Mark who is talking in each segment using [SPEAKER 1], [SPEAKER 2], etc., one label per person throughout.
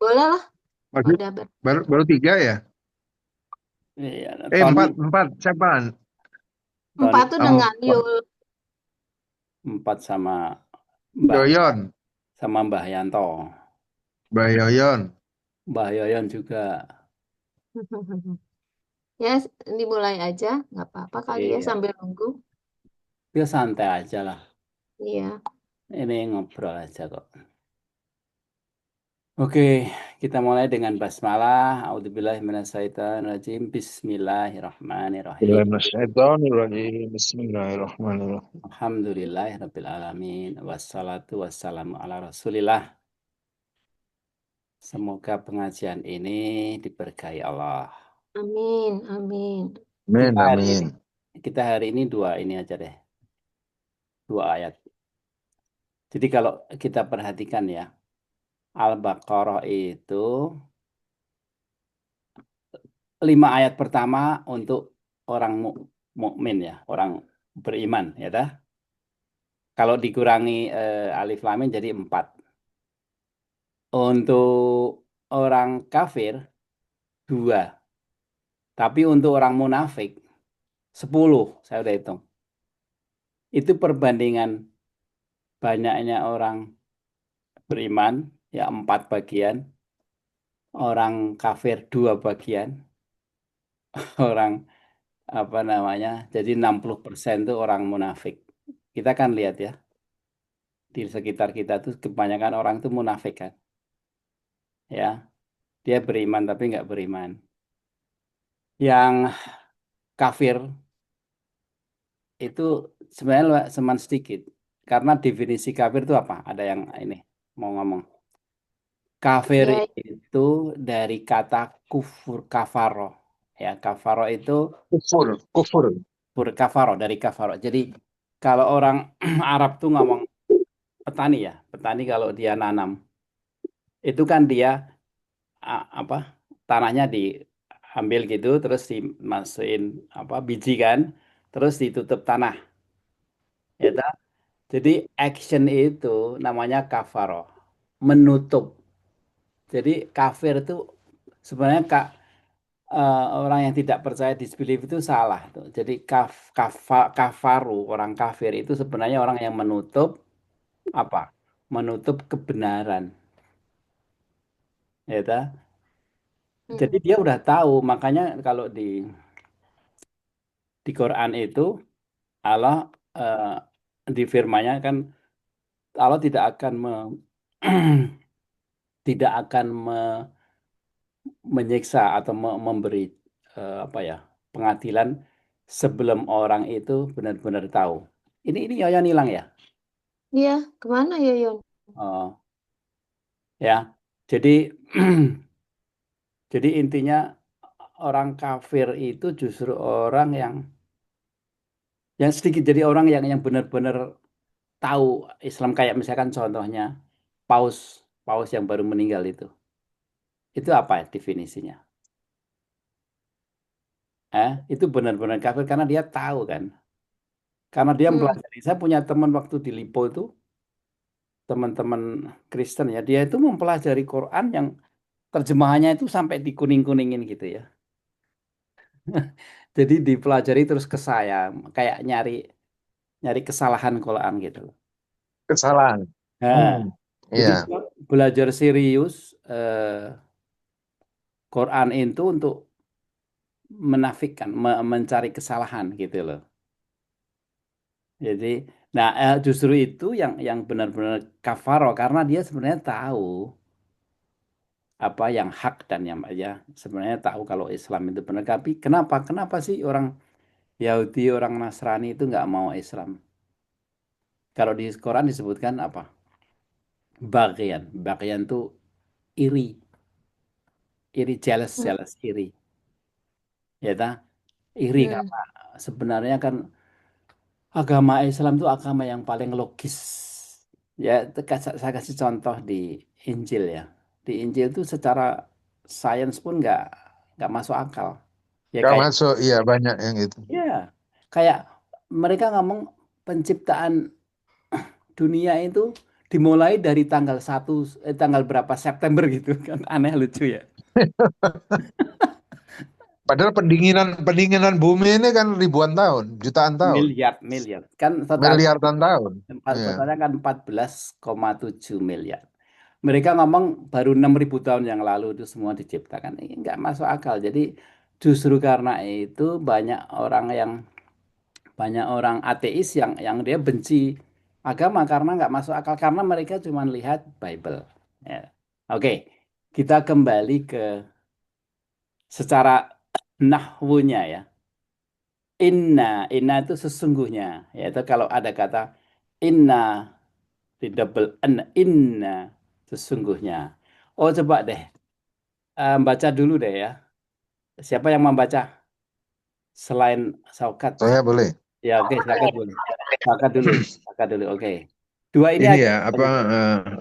[SPEAKER 1] Boleh lah,
[SPEAKER 2] Masih
[SPEAKER 1] udah
[SPEAKER 2] baru tiga ya?
[SPEAKER 3] Iya,
[SPEAKER 2] Empat,
[SPEAKER 3] Tony,
[SPEAKER 2] empat. Siapaan?
[SPEAKER 1] empat
[SPEAKER 3] Tony
[SPEAKER 1] tuh dengan
[SPEAKER 2] Empat.
[SPEAKER 1] Yul.
[SPEAKER 3] empat sama Mbah
[SPEAKER 2] Yoyon,
[SPEAKER 3] sama Mbah Yanto.
[SPEAKER 2] Mbak Yoyon.
[SPEAKER 3] Mbah Yoyon juga.
[SPEAKER 1] Ya, dimulai aja, nggak apa-apa kali ya
[SPEAKER 3] Iya,
[SPEAKER 1] sambil nunggu.
[SPEAKER 3] dia santai aja lah.
[SPEAKER 1] Iya,
[SPEAKER 3] Ini ngobrol aja kok. Oke, kita mulai dengan basmalah. A'udzubillahiminasyaitonirrajim. Bismillahirrahmanirrahim.
[SPEAKER 2] Bismillahirrahmanirrahim. Bismillahirrahmanirrahim.
[SPEAKER 3] Alhamdulillahirabbil alamin. Wassalatu wassalamu ala Rasulillah. Semoga pengajian ini diberkahi Allah.
[SPEAKER 1] amin, amin.
[SPEAKER 3] Kita
[SPEAKER 2] Amin,
[SPEAKER 3] hari ini
[SPEAKER 2] amin.
[SPEAKER 3] kita hari ini dua ini aja deh, dua ayat. Jadi kalau kita perhatikan ya, Al-Baqarah itu 5 ayat pertama untuk orang mukmin ya, orang beriman ya dah. Kalau dikurangi alif lam mim jadi 4. Untuk orang kafir 2. Tapi untuk orang munafik 10. Saya udah hitung. Itu perbandingan banyaknya orang beriman ya 4 bagian, orang kafir 2 bagian, orang apa namanya? Jadi 60% itu orang munafik. Kita kan lihat ya, di sekitar kita tuh kebanyakan orang itu munafik kan. Ya, dia beriman tapi nggak beriman. Yang kafir itu sebenarnya cuman sedikit. Karena definisi kafir itu apa? Ada yang ini mau ngomong. Kafir
[SPEAKER 1] Ya,
[SPEAKER 3] itu dari kata kufur kafaro. Ya, kafaro itu
[SPEAKER 2] Kufur, kufur.
[SPEAKER 3] kafaro dari kafaro. Jadi kalau orang Arab tuh ngomong petani ya, petani kalau dia nanam itu kan dia apa tanahnya diambil gitu terus dimasukin apa biji kan, terus ditutup tanah. Ya tak? Jadi action itu namanya kafaro, menutup. Jadi kafir itu sebenarnya orang yang tidak percaya disbelief itu salah tuh. Jadi kafaru orang kafir itu sebenarnya orang yang menutup apa? Menutup kebenaran, ya tak? Jadi
[SPEAKER 1] mm,
[SPEAKER 3] dia udah tahu, makanya kalau di Quran itu Allah di firman-Nya kan Allah tidak akan tidak akan menyiksa atau memberi apa ya pengadilan sebelum orang itu benar-benar tahu. Ini Yoyon hilang ya.
[SPEAKER 1] iya, kemana ya Yon?
[SPEAKER 3] Oh, ya. Jadi jadi intinya orang kafir itu justru orang yang sedikit jadi orang yang benar-benar tahu Islam kayak misalkan contohnya paus paus yang baru meninggal itu. Itu apa ya definisinya? Itu benar-benar kafir karena dia tahu kan. Karena dia
[SPEAKER 1] Hmm,
[SPEAKER 3] mempelajari. Saya punya teman waktu di Lipo itu, teman-teman Kristen ya, dia itu mempelajari Quran yang terjemahannya itu sampai dikuning-kuningin gitu ya. Jadi dipelajari terus ke saya, kayak nyari nyari kesalahan Quran gitu loh.
[SPEAKER 2] Kesalahan.
[SPEAKER 3] Nah,
[SPEAKER 2] Hmm.
[SPEAKER 3] jadi
[SPEAKER 2] Iya.
[SPEAKER 3] dia belajar serius Quran itu untuk menafikan, mencari kesalahan gitu loh. Jadi, nah justru itu yang benar-benar kafaro karena dia sebenarnya tahu apa yang hak dan yang ya sebenarnya tahu kalau Islam itu benar. Tapi kenapa? Kenapa sih orang Yahudi, orang Nasrani itu nggak mau Islam? Kalau di Quran disebutkan apa? Bagian, bagian itu iri, iri jealous,
[SPEAKER 1] hmm,
[SPEAKER 3] jealous iri, ya ta? Iri
[SPEAKER 1] hmm,
[SPEAKER 3] karena sebenarnya kan agama Islam itu agama yang paling logis. Ya, saya kasih contoh di Injil ya. Di Injil itu secara sains pun nggak masuk akal. Ya
[SPEAKER 2] Gak
[SPEAKER 3] kayak
[SPEAKER 2] masuk. Iya, banyak yang itu.
[SPEAKER 3] ya kayak mereka ngomong penciptaan dunia itu dimulai dari tanggal berapa September gitu kan aneh lucu ya.
[SPEAKER 2] Padahal pendinginan pendinginan bumi ini kan ribuan tahun, jutaan tahun,
[SPEAKER 3] Miliar miliar kan totalnya
[SPEAKER 2] miliaran tahun. Iya.
[SPEAKER 3] totalnya kan 14,7 miliar. Mereka ngomong baru 6.000 tahun yang lalu itu semua diciptakan. Ini nggak masuk akal. Jadi justru karena itu banyak orang ateis yang dia benci agama karena nggak masuk akal karena mereka cuma lihat Bible. Ya. Oke, kita kembali ke secara nahwunya ya. Inna itu sesungguhnya, yaitu kalau ada kata inna di double n, inna sesungguhnya. Oh coba deh, baca dulu deh ya. Siapa yang membaca selain Saukat?
[SPEAKER 2] Saya boleh.
[SPEAKER 3] Ya oke, silakan dulu. Saukat dulu, Saukat dulu. Oke, dua ini
[SPEAKER 2] Ini
[SPEAKER 3] aja.
[SPEAKER 2] ya apa?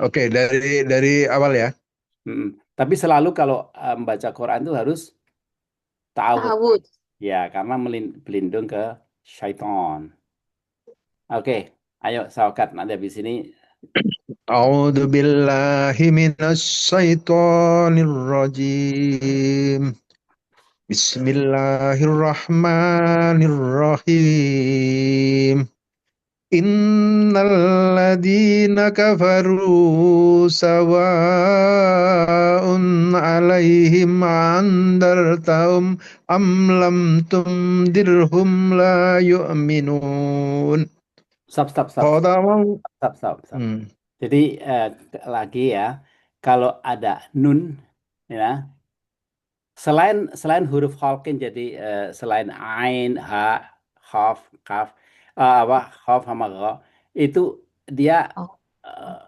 [SPEAKER 2] Oke, dari awal ya.
[SPEAKER 3] Mm-mm. Tapi selalu kalau membaca Quran itu harus ta'awud.
[SPEAKER 1] Ta'awud.
[SPEAKER 3] Ya, karena berlindung ke syaitan. Oke, ayo Saukat. Nanti habis ini
[SPEAKER 2] A'udzu billahi minasy syaithanir rajim. Bismillahirrahmanirrahim. Innal ladzina kafaru sawa'un 'alaihim andartahum am lam tundirhum la yu'minun.
[SPEAKER 3] stop, stop, stop,
[SPEAKER 2] Qadamau.
[SPEAKER 3] stop, stop, stop.
[SPEAKER 2] Hmm.
[SPEAKER 3] Jadi lagi ya, kalau ada nun, ya, selain huruf Holkin, jadi selain ain, ha, khaf, kaf, apa, khaf sama gha, itu dia
[SPEAKER 1] Oh,
[SPEAKER 3] eh,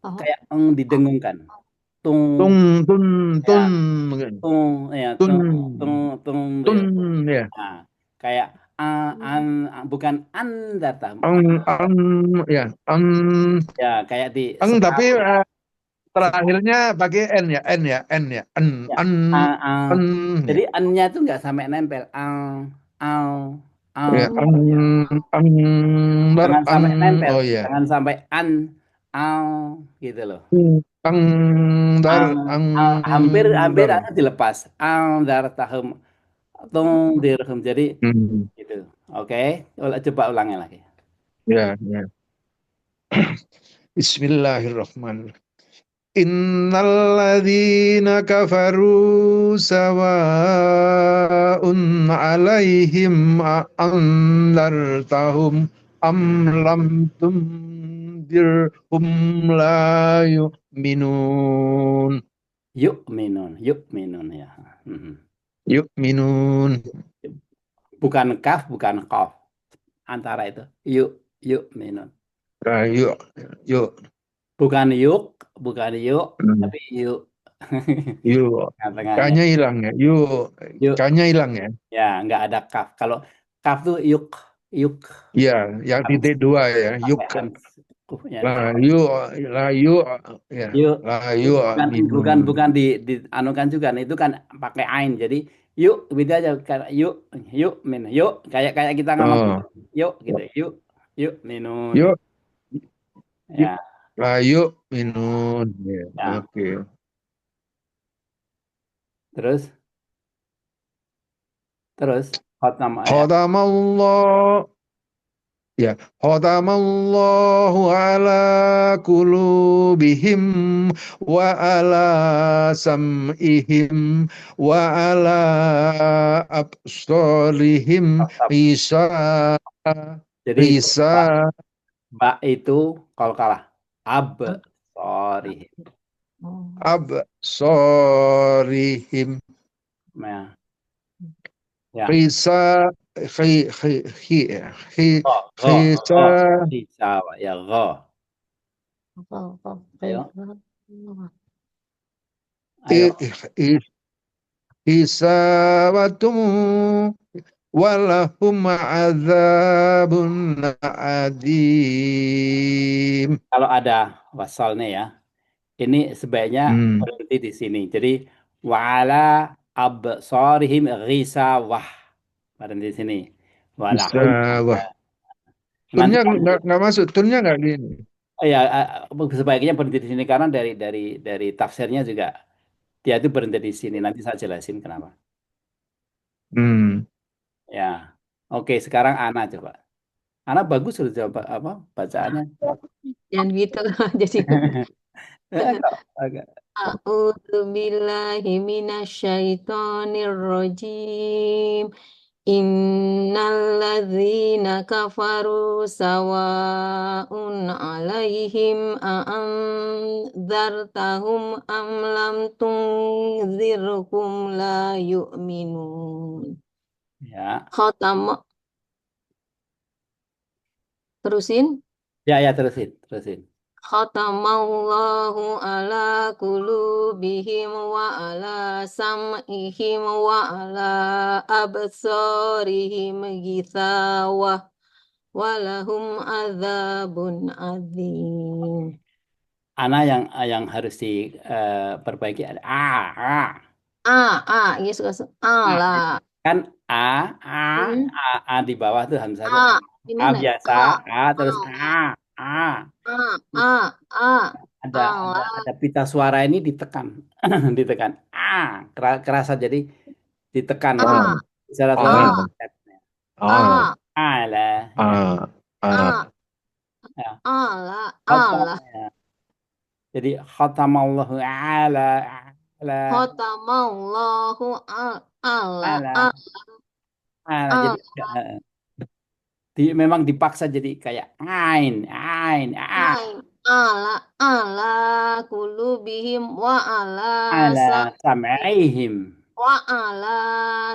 [SPEAKER 1] oh,
[SPEAKER 3] kayak didengungkan. Tung,
[SPEAKER 2] Tun tun
[SPEAKER 3] ya,
[SPEAKER 2] tun
[SPEAKER 3] tung, ya,
[SPEAKER 2] tun
[SPEAKER 3] tung, tung, tung,
[SPEAKER 2] tun
[SPEAKER 3] gitu.
[SPEAKER 2] ya.
[SPEAKER 3] Nah, kayak bukan data,
[SPEAKER 2] Ang ya ang
[SPEAKER 3] ya, kayak di
[SPEAKER 2] tapi
[SPEAKER 3] separuh.
[SPEAKER 2] terakhirnya pakai n ya, n ya, n ya,
[SPEAKER 3] Ya,
[SPEAKER 2] an
[SPEAKER 3] ah, ah.
[SPEAKER 2] an
[SPEAKER 3] Jadi
[SPEAKER 2] ya.
[SPEAKER 3] an-nya tuh nggak sampai nempel. Al, al,
[SPEAKER 2] Ya,
[SPEAKER 3] ya.
[SPEAKER 2] ang
[SPEAKER 3] Jangan
[SPEAKER 2] an
[SPEAKER 3] sampai nempel.
[SPEAKER 2] oh ya.
[SPEAKER 3] Jangan sampai al, gitu loh.
[SPEAKER 2] Ang dar
[SPEAKER 3] Al,
[SPEAKER 2] ang
[SPEAKER 3] hampir hampir
[SPEAKER 2] dar.
[SPEAKER 3] ada dilepas. Al dar tahum tung dirhum. Jadi
[SPEAKER 2] Hmm.
[SPEAKER 3] gitu. Oke, coba ulangi lagi.
[SPEAKER 2] Ya, ya. Bismillahirrahmanirrahim. Innalladzina kafaru sawa'un 'alaihim anzartahum am lam tundirhum la yu'minun.
[SPEAKER 3] Yuk minun ya. Mhm.
[SPEAKER 2] Yu'minun.
[SPEAKER 3] Bukan kaf, bukan kof. Antara itu. Yuk minun.
[SPEAKER 2] Yuk, yuk,
[SPEAKER 3] Bukan yuk, bukan yuk,
[SPEAKER 2] hmm,
[SPEAKER 3] tapi yuk.
[SPEAKER 2] yuk.
[SPEAKER 3] Tengah-tengahnya.
[SPEAKER 2] Kanya hilang ya. Yuk,
[SPEAKER 3] Yuk,
[SPEAKER 2] kanya hilang ya.
[SPEAKER 3] ya nggak ada kaf. Kalau kaf tuh yuk, yuk
[SPEAKER 2] Ya, yang
[SPEAKER 3] habis
[SPEAKER 2] titik dua ya. Yuk.
[SPEAKER 3] pakai ya.
[SPEAKER 2] La yuk, la yuk, ya.
[SPEAKER 3] Yuk,
[SPEAKER 2] La yuk
[SPEAKER 3] bukan bukan
[SPEAKER 2] minun.
[SPEAKER 3] bukan di anukan juga. Nah, itu kan pakai ain. Jadi yuk beda aja kan yuk, yuk min, yuk kayak kayak kita ngomong
[SPEAKER 2] Oh,
[SPEAKER 3] yuk gitu. Yuk minun.
[SPEAKER 2] yuk, yuk,
[SPEAKER 3] Ya,
[SPEAKER 2] la yuk minun. Ya,
[SPEAKER 3] ya.
[SPEAKER 2] oke.
[SPEAKER 3] Terus terus hot nama ya.
[SPEAKER 2] Khatamallah, ya. Khatamallahu ala kulubihim wa ala sam'ihim wa ala absarihim
[SPEAKER 3] Stop, stop.
[SPEAKER 2] Isa,
[SPEAKER 3] Jadi
[SPEAKER 2] Isa,
[SPEAKER 3] Mbak itu kalau kalah ab
[SPEAKER 1] oh,
[SPEAKER 3] sorry
[SPEAKER 1] oh.
[SPEAKER 2] absarihim
[SPEAKER 3] ya ya
[SPEAKER 2] Isa,
[SPEAKER 3] go go
[SPEAKER 2] Isa,
[SPEAKER 3] go bisa ya go
[SPEAKER 1] Oh, oh,
[SPEAKER 3] ayo
[SPEAKER 1] oh.
[SPEAKER 3] ayo
[SPEAKER 2] Hisabatum walahum azabun adim.
[SPEAKER 3] kalau ada wasalnya ya ini sebaiknya
[SPEAKER 2] Hmm.
[SPEAKER 3] berhenti di sini jadi wala absorihim ghisawah berhenti di sini walahum
[SPEAKER 2] Bisa, wah.
[SPEAKER 3] nanti
[SPEAKER 2] Tunnya
[SPEAKER 3] kan
[SPEAKER 2] nggak masuk, tunnya nggak gini.
[SPEAKER 3] Ya, sebaiknya berhenti di sini karena dari tafsirnya juga dia itu berhenti di sini. Nanti saya jelasin kenapa.
[SPEAKER 2] Hmm.
[SPEAKER 3] Ya, oke. Sekarang Ana coba. Ana bagus sudah jawab apa bacaannya.
[SPEAKER 1] Jangan gitu jadi.
[SPEAKER 3] Ya, agak.
[SPEAKER 1] A'udzu billahi minasyaitonir rajim. Innalladzina kafaru sawa'un 'alaihim a'anzartahum am lam tunzirhum la yu'minun.
[SPEAKER 3] Ya,
[SPEAKER 1] Khatama terusin.
[SPEAKER 3] ya, terusin, terusin.
[SPEAKER 1] Khatamallahu ala qulubihim wa ala sam'ihim wa ala absarihim ghithawah walahum adzabun adzim.
[SPEAKER 3] Ana yang harus diperbaiki ada
[SPEAKER 1] Iya suka
[SPEAKER 3] A.
[SPEAKER 1] lah.
[SPEAKER 3] Kan A, A,
[SPEAKER 1] Hmm.
[SPEAKER 3] A di bawah tuh hamzah tuh A
[SPEAKER 1] Gimana?
[SPEAKER 3] biasa, A terus A.
[SPEAKER 1] A, A,
[SPEAKER 3] Ada pita suara ini ditekan, ditekan. Kerasa jadi ditekan itu.
[SPEAKER 2] Ah,
[SPEAKER 1] A,
[SPEAKER 3] Salah suara
[SPEAKER 2] ah, ah,
[SPEAKER 1] A,
[SPEAKER 3] lah, ya.
[SPEAKER 2] ah, ah.
[SPEAKER 1] A,
[SPEAKER 3] Ya.
[SPEAKER 1] Allah,
[SPEAKER 3] Khatam,
[SPEAKER 1] Allah.
[SPEAKER 3] ya. Jadi khatamallahu ala
[SPEAKER 1] Khotamallahu Allah,
[SPEAKER 3] ala ala. Jadi
[SPEAKER 1] Allah,
[SPEAKER 3] memang dipaksa jadi kayak ain,
[SPEAKER 1] Allah, Allah, kulubihim wa ala
[SPEAKER 3] ala sam'ihim.
[SPEAKER 1] wa ala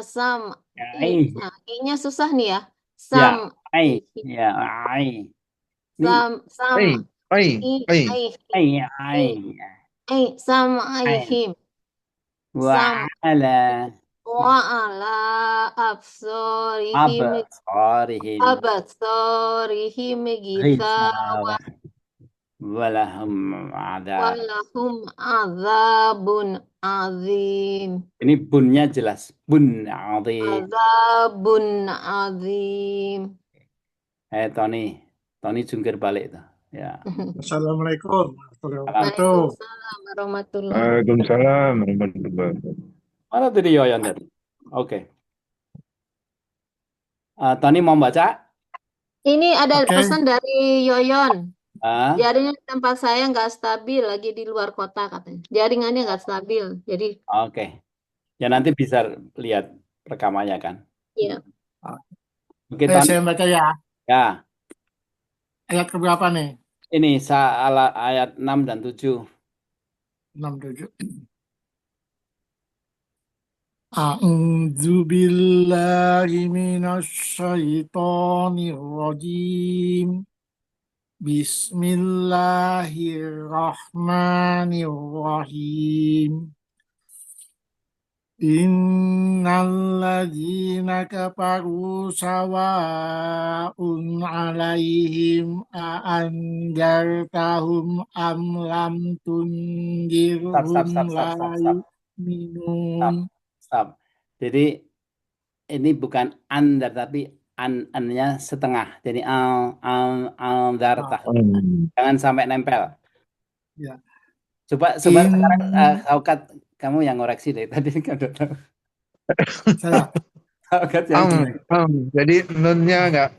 [SPEAKER 1] sam
[SPEAKER 3] Ai,
[SPEAKER 1] nah, I-nya susah nih ya.
[SPEAKER 3] ya,
[SPEAKER 1] Sam
[SPEAKER 3] ai, ya, ai. Ini
[SPEAKER 1] sam
[SPEAKER 2] Hey, hey,
[SPEAKER 1] i
[SPEAKER 2] hey.
[SPEAKER 1] ai
[SPEAKER 3] ai.
[SPEAKER 1] sam
[SPEAKER 3] Ai.
[SPEAKER 1] aihim
[SPEAKER 3] Wa
[SPEAKER 1] sam
[SPEAKER 3] ala
[SPEAKER 1] wa ala absorihim
[SPEAKER 3] absarihim
[SPEAKER 1] absorihim gita
[SPEAKER 3] ghisawah walahum adab.
[SPEAKER 1] walahum azabun azim.
[SPEAKER 3] Ini bunnya jelas. Bun azim.
[SPEAKER 1] Azabun azim.
[SPEAKER 3] Tony. Tony jungkir balik tuh. Ya.
[SPEAKER 4] Assalamualaikum warahmatullahi wabarakatuh.
[SPEAKER 1] Waalaikumsalam warahmatullahi wabarakatuh.
[SPEAKER 2] Waalaikumsalam warahmatullahi wabarakatuh.
[SPEAKER 3] Mana tadi Yoyan tadi? Oke. Tony mau baca?
[SPEAKER 1] Ini ada
[SPEAKER 4] Oke.
[SPEAKER 1] pesan dari Yoyon.
[SPEAKER 3] Ah,
[SPEAKER 1] Jaringan tempat saya nggak stabil, lagi di luar kota katanya. Jaringannya nggak stabil. Jadi,
[SPEAKER 3] oke. Ya nanti bisa lihat rekamannya kan.
[SPEAKER 1] ya.
[SPEAKER 3] Oke,
[SPEAKER 4] Saya
[SPEAKER 3] Tony.
[SPEAKER 4] baca ya.
[SPEAKER 3] Ya.
[SPEAKER 4] Ayat keberapa nih?
[SPEAKER 3] Ini salah ayat 6 dan 7.
[SPEAKER 4] 6, 7. A'udzu billahi minasyaitonir rajim. Bismillahirrahmanirrahim. Innalladzina kafaru sawa'un 'alaihim a'anzartahum am lam tundirhum la
[SPEAKER 3] Stop.
[SPEAKER 4] yu'minun.
[SPEAKER 3] Stop. Jadi ini bukan andar tapi an-nya setengah. Jadi dartah. Jangan sampai nempel.
[SPEAKER 4] Ya.
[SPEAKER 3] Coba sekarang Kaukat kamu yang ngoreksi deh tadi kan udah tahu.
[SPEAKER 4] Saya.
[SPEAKER 3] Kaukat yang
[SPEAKER 2] Jadi nunnya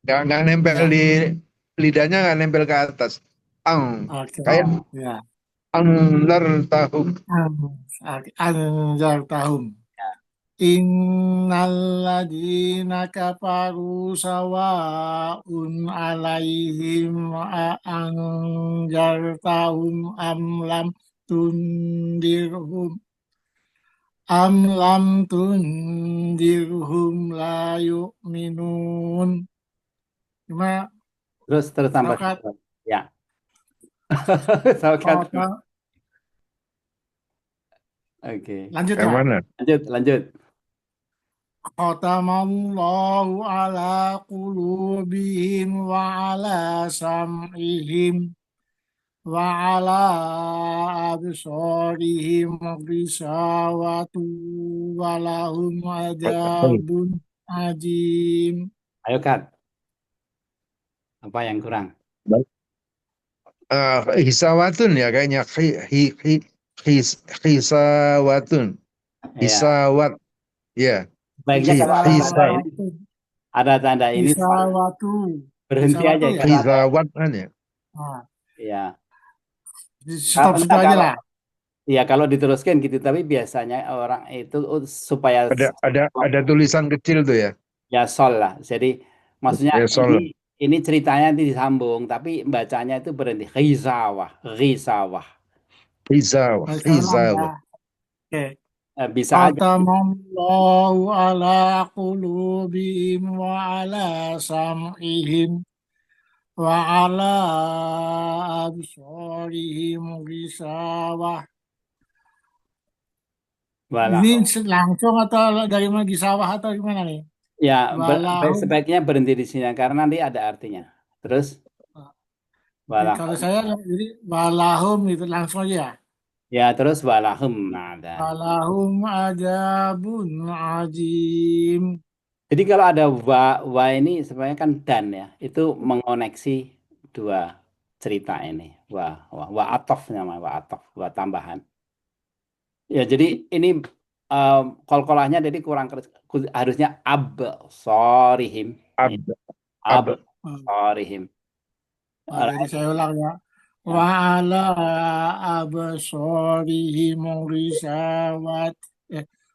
[SPEAKER 2] nggak nempel
[SPEAKER 4] Ya.
[SPEAKER 2] di lidahnya, nggak nempel ke atas.
[SPEAKER 4] Oke.
[SPEAKER 2] Kayak
[SPEAKER 4] Ya.
[SPEAKER 2] anzartahum.
[SPEAKER 4] Anzartahum. Innalladzina kafaru sawa'un 'alaihim a'anzartahum am lam tundirhum la yu'minun. Gimana?
[SPEAKER 3] terus tambah.
[SPEAKER 4] Kaukat.
[SPEAKER 3] Ya. Kaukat. Oke.
[SPEAKER 4] Lanjut
[SPEAKER 2] Yang
[SPEAKER 4] ya.
[SPEAKER 2] mana?
[SPEAKER 3] Lanjut.
[SPEAKER 4] Khatamallahu ala qulubihim wa ala sam'ihim wa ala absarihim ghisawatu wa lahum adzabun adzim.
[SPEAKER 3] Ayo Kat. Apa yang kurang?
[SPEAKER 2] Hisawatun ya kayaknya hisawatun.
[SPEAKER 3] Ya,
[SPEAKER 2] Hisawat. Ya.
[SPEAKER 3] baiknya kalau ada tanda
[SPEAKER 2] Hisab.
[SPEAKER 3] ini,
[SPEAKER 4] Hisawatu.
[SPEAKER 3] ada tanda ini
[SPEAKER 4] Hisawatu.
[SPEAKER 3] berhenti
[SPEAKER 4] Hisawatu
[SPEAKER 3] aja
[SPEAKER 4] ya.
[SPEAKER 3] kalau ada.
[SPEAKER 2] Hisawat kan ya.
[SPEAKER 4] Nah,
[SPEAKER 3] Ya,
[SPEAKER 4] stop situ
[SPEAKER 3] enggak
[SPEAKER 4] aja
[SPEAKER 3] kalau
[SPEAKER 4] lah.
[SPEAKER 3] ya kalau diteruskan gitu, tapi biasanya orang itu supaya
[SPEAKER 2] Ada tulisan kecil tuh ya.
[SPEAKER 3] ya sol lah. Jadi maksudnya ini
[SPEAKER 2] Sol.
[SPEAKER 3] ini ceritanya disambung, tapi bacanya itu berhenti. Ghizawah, ghizawah.
[SPEAKER 2] Hisawah.
[SPEAKER 4] Baik, saya ulang ya.
[SPEAKER 2] Hisawah.
[SPEAKER 4] Oke.
[SPEAKER 3] Bisa aja.
[SPEAKER 4] Khatamallahu ala qulubihim wa ala sam'ihim wa ala absarihim gisawah. Ini
[SPEAKER 3] Walah.
[SPEAKER 4] langsung atau dari mana gisawah atau gimana nih?
[SPEAKER 3] Ya,
[SPEAKER 4] Walahum.
[SPEAKER 3] sebaiknya berhenti di sini karena nanti ada artinya. Terus, walah.
[SPEAKER 4] Kalau saya jadi walahum itu langsung aja.
[SPEAKER 3] Ya, terus walahum. Nah, ada.
[SPEAKER 4] Walahum adabun ajim.
[SPEAKER 3] Jadi kalau ada wa ini sebenarnya kan dan ya, itu mengoneksi dua cerita ini. Wa atof namanya, wa atof, wa tambahan. Ya, jadi ini kol-kolahnya jadi kurang harusnya sorihim.
[SPEAKER 2] Ab. Ab.
[SPEAKER 3] Sorihim.
[SPEAKER 4] Jadi saya ulang ya. Wa
[SPEAKER 3] Ya.
[SPEAKER 4] ala absarihim risawat.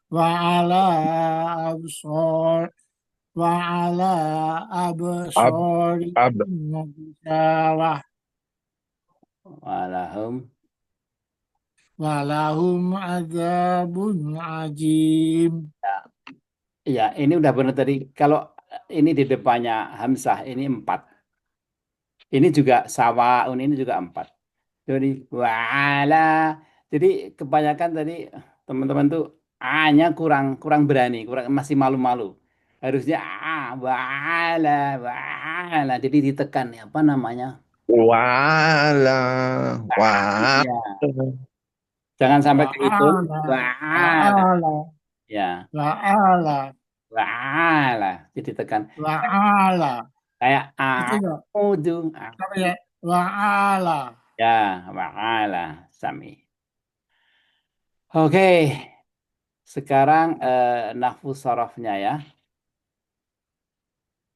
[SPEAKER 4] Wa ala absar wa ala
[SPEAKER 2] Ab. Ab.
[SPEAKER 4] absarihim risawah.
[SPEAKER 3] Walahum.
[SPEAKER 4] Walahum adzabun ajim.
[SPEAKER 3] Ya, ini udah benar tadi. Kalau ini di depannya Hamzah, ini 4. Ini juga sawaun, ini juga 4. Jadi, wala. Jadi kebanyakan tadi teman-teman tuh A-nya kurang kurang berani, kurang masih malu-malu. Harusnya wala, wala. Jadi ditekan, ya, apa namanya?
[SPEAKER 2] Wala. Wala.
[SPEAKER 3] Ya, jangan sampai
[SPEAKER 4] Wa
[SPEAKER 3] kehitung.
[SPEAKER 4] ala wa
[SPEAKER 3] Wala.
[SPEAKER 4] ala
[SPEAKER 3] Ya,
[SPEAKER 4] wa ala
[SPEAKER 3] wala. Jadi tekan.
[SPEAKER 4] wa ala.
[SPEAKER 3] Kayak
[SPEAKER 4] Itu ya.
[SPEAKER 3] a'udhu.
[SPEAKER 4] Apa ya? Wa ala.
[SPEAKER 3] Ya, wa'ala sami. Oke, sekarang nahwu sorofnya ya.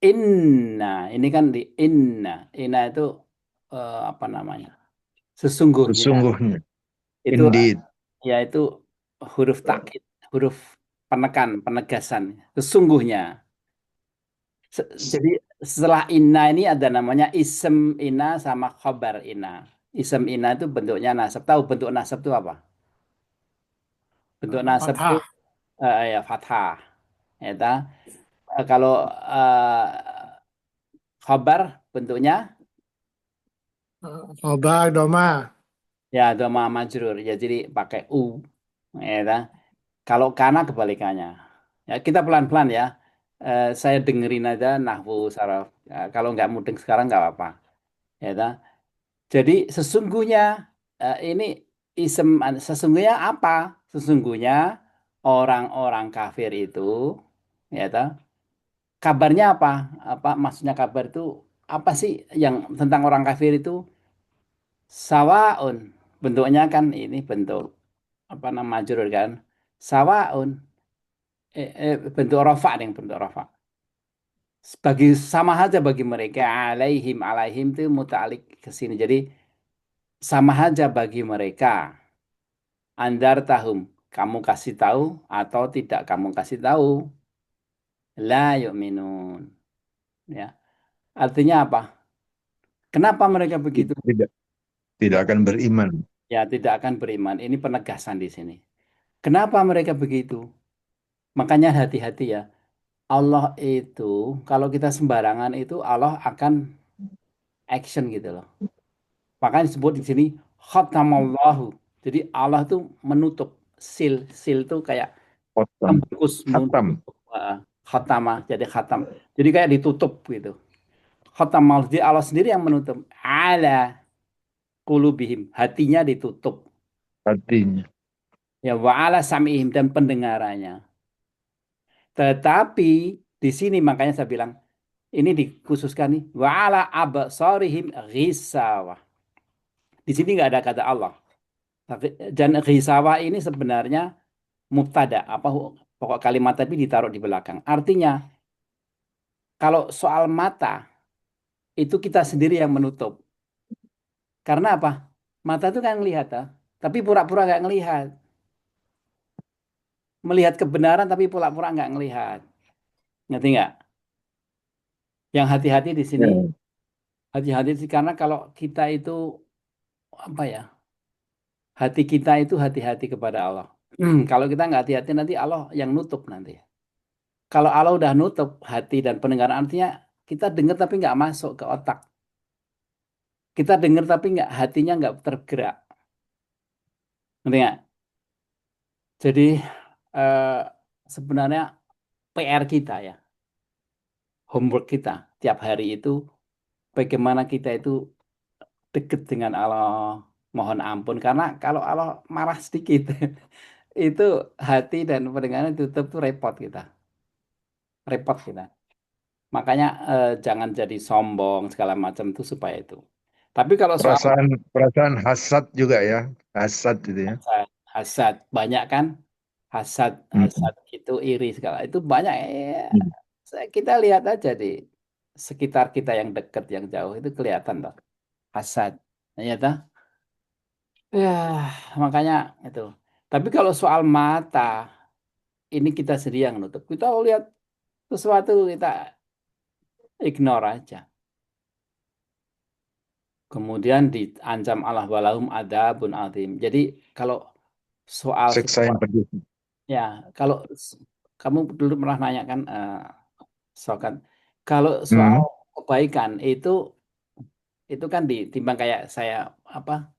[SPEAKER 3] Inna, ini kan di inna. Inna itu apa namanya? Sesungguhnya.
[SPEAKER 2] Sesungguhnya.
[SPEAKER 3] Itu
[SPEAKER 2] Indeed.
[SPEAKER 3] ya itu huruf takkid, huruf penegasan. Sesungguhnya. Jadi setelah inna ini ada namanya isem inna sama khobar inna. Isem inna itu bentuknya nasab. Tahu bentuk nasab itu apa? Bentuk nasab itu
[SPEAKER 4] Fathah.
[SPEAKER 3] ya fathah. Ya, kalau eh, khabar bentuknya
[SPEAKER 4] Khobar doma.
[SPEAKER 3] ya dhamma majrur ya jadi pakai u. Ya, kalau kana kebalikannya. Ya, kita pelan-pelan ya. Saya dengerin aja nahwu saraf. Kalau nggak mudeng sekarang nggak apa-apa. Ya, jadi sesungguhnya ini sesungguhnya apa? Sesungguhnya orang-orang kafir itu ya kabarnya apa? Apa maksudnya kabar itu apa sih yang tentang orang kafir itu sawaun bentuknya kan ini bentuk apa nama majrur kan sawaun bentuk rafa yang bentuk rafa bagi sama saja bagi mereka alaihim alaihim itu mutalik ke sini jadi sama saja bagi mereka andar tahum kamu kasih tahu atau tidak kamu kasih tahu la yu'minun ya artinya apa kenapa mereka begitu
[SPEAKER 2] Tidak. Tidak akan beriman.
[SPEAKER 3] ya tidak akan beriman. Ini penegasan di sini. Kenapa mereka begitu? Makanya hati-hati ya. Allah itu kalau kita sembarangan itu Allah akan action gitu loh. Makanya disebut di sini khatamallahu. Jadi Allah tuh menutup seal. Seal tuh kayak
[SPEAKER 2] Khotam.
[SPEAKER 3] membungkus
[SPEAKER 2] Khatam.
[SPEAKER 3] khatama jadi khatam. Jadi kayak ditutup gitu. Khatamal jadi Allah sendiri yang menutup. Ala kulubihim. Hatinya ditutup.
[SPEAKER 2] Hatinya.
[SPEAKER 3] Ya wa ala sam'ihim dan pendengarannya. Tetapi di sini makanya saya bilang ini dikhususkan nih wa ala absarihim ghisawah. Di sini nggak ada kata Allah. Dan ghisawa ini sebenarnya mubtada, pokok kalimat tapi ditaruh di belakang. Artinya kalau soal mata itu kita sendiri yang menutup. Karena apa? Mata itu kan ngelihat, tapi pura-pura nggak ngelihat. Melihat kebenaran tapi pura-pura nggak ngelihat. Ngerti nggak? Yang hati-hati di sini,
[SPEAKER 2] Ya.
[SPEAKER 3] hati-hati sih karena kalau kita itu apa ya? Hati kita itu hati-hati kepada Allah. Kalau kita nggak hati-hati nanti Allah yang nutup nanti. Kalau Allah udah nutup hati dan pendengaran artinya kita dengar tapi nggak masuk ke otak. Kita dengar tapi nggak hatinya nggak tergerak. Ngerti nggak? Jadi eh, sebenarnya PR kita ya, homework kita tiap hari itu bagaimana kita itu dekat dengan Allah, mohon ampun. Karena kalau Allah marah sedikit, itu hati dan pendengaran tutup tuh repot kita, repot kita. Makanya jangan jadi sombong segala macam tuh supaya itu. Tapi kalau soal
[SPEAKER 2] Perasaan perasaan hasad juga ya, hasad gitu ya.
[SPEAKER 3] hasad, hasad banyak kan, hasad,
[SPEAKER 2] Hmm.
[SPEAKER 3] hasad itu iri segala itu banyak. Kita lihat aja di sekitar kita yang dekat, yang jauh itu kelihatan loh hasad. Ya toh? Ya, makanya itu. Tapi kalau soal mata, ini kita sendiri yang nutup. Kita lihat sesuatu kita ignore aja. Kemudian diancam Allah walahum adabun azim. Jadi kalau soal
[SPEAKER 2] Siksa yang
[SPEAKER 3] sesuatu,
[SPEAKER 2] pedih.
[SPEAKER 3] ya kalau kamu dulu pernah nanya kan, Sokat, kalau soal
[SPEAKER 2] Hmm.
[SPEAKER 3] kebaikan itu kan ditimbang kayak saya apa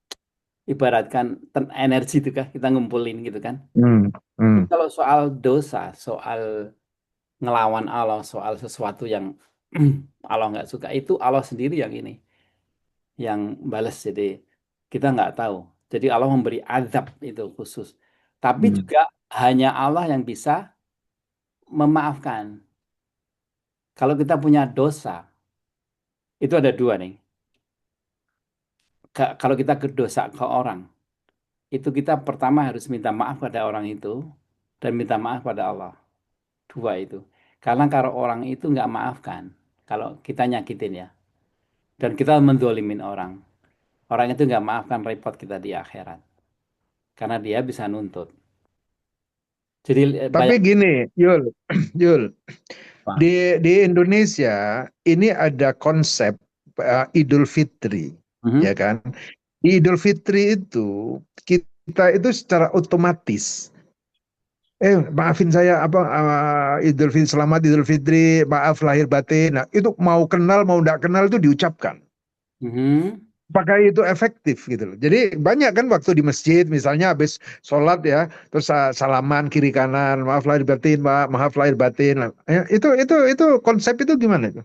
[SPEAKER 3] ibaratkan energi itu kan kita ngumpulin gitu kan.
[SPEAKER 2] Hmm.
[SPEAKER 3] Tapi
[SPEAKER 2] Hmm.
[SPEAKER 3] kalau soal dosa, soal ngelawan Allah, soal sesuatu yang Allah nggak suka, itu Allah sendiri yang ini, yang balas. Jadi kita nggak tahu. Jadi Allah memberi azab itu khusus. Tapi
[SPEAKER 2] Hmm.
[SPEAKER 3] juga hanya Allah yang bisa memaafkan. Kalau kita punya dosa, itu ada dua nih. Kalau kita berdosa ke orang, itu kita pertama harus minta maaf pada orang itu dan minta maaf pada Allah. Dua itu. Karena kalau orang itu nggak maafkan, kalau kita nyakitin ya, dan kita mendolimin orang, orang itu nggak maafkan repot kita di akhirat. Karena dia bisa nuntut. Jadi
[SPEAKER 2] Tapi
[SPEAKER 3] banyak
[SPEAKER 2] gini, Yul, Yul,
[SPEAKER 3] apa?
[SPEAKER 2] di Indonesia ini ada konsep Idul Fitri, ya
[SPEAKER 3] Mhm,
[SPEAKER 2] kan? Di Idul Fitri itu kita itu secara otomatis, maafin saya apa Idul Fitri, selamat Idul Fitri, maaf lahir batin. Nah, itu mau kenal mau tidak kenal itu diucapkan.
[SPEAKER 3] mhm,
[SPEAKER 2] Apakah itu efektif gitu loh. Jadi banyak kan waktu di masjid misalnya habis sholat ya, terus salaman kiri kanan, maaf lahir batin, maaf lahir batin. Nah, itu konsep itu gimana itu?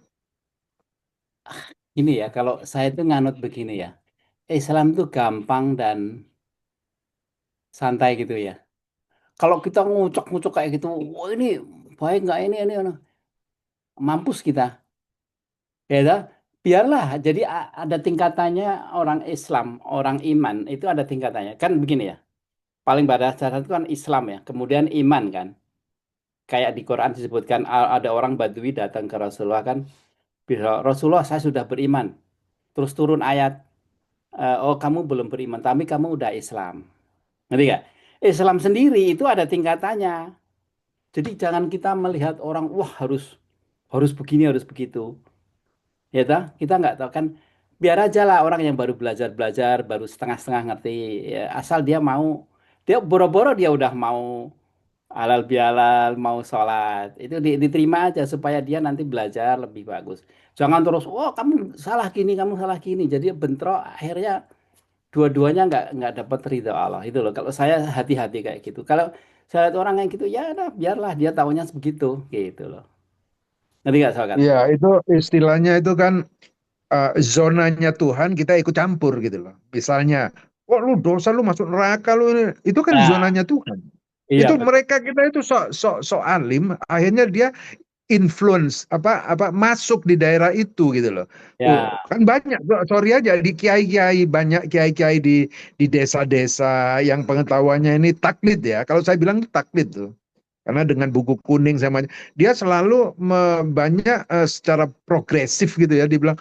[SPEAKER 3] Ini ya, kalau saya itu nganut begini ya. Islam itu gampang dan santai gitu ya. Kalau kita ngucok-ngucok kayak gitu, wah ini baik nggak ini, mampus kita. Ya toh? Biarlah. Jadi ada tingkatannya orang Islam, orang iman itu ada tingkatannya. Kan begini ya. Paling pada dasar itu kan Islam ya. Kemudian iman kan. Kayak di Quran disebutkan ada orang Badui datang ke Rasulullah kan. Rasulullah saya sudah beriman. Terus turun ayat, oh kamu belum beriman, tapi kamu udah Islam. Ngerti nggak? Islam sendiri itu ada tingkatannya. Jadi jangan kita melihat orang, wah harus harus begini, harus begitu. Ya toh, kita nggak tahu kan. Biar aja lah orang yang baru belajar-belajar, baru setengah-setengah ngerti. Ya, asal dia mau, dia boro-boro dia udah mau halal bihalal, mau sholat. Itu diterima aja supaya dia nanti belajar lebih bagus. Jangan terus, oh kamu salah gini. Jadi bentrok, akhirnya dua-duanya nggak dapat ridho Allah. Itu loh. Kalau saya hati-hati kayak gitu. Kalau saya lihat orang yang gitu, ya udah, biarlah dia taunya begitu, gitu loh. Ngerti nggak, Sokat?
[SPEAKER 2] Iya, itu istilahnya itu kan zonanya Tuhan kita ikut campur gitu loh. Misalnya, kok lu dosa lu masuk neraka lu ini, itu kan
[SPEAKER 3] Nah,
[SPEAKER 2] zonanya Tuhan.
[SPEAKER 3] iya
[SPEAKER 2] Itu
[SPEAKER 3] betul.
[SPEAKER 2] mereka kita itu sok sok sok alim, akhirnya dia influence masuk di daerah itu gitu loh.
[SPEAKER 3] Ya,
[SPEAKER 2] Kan banyak, sorry aja di kiai-kiai, banyak kiai-kiai di desa-desa yang pengetahuannya ini taklid ya. Kalau saya bilang itu taklid tuh. Karena dengan buku kuning sama dia selalu banyak secara progresif gitu ya, dibilang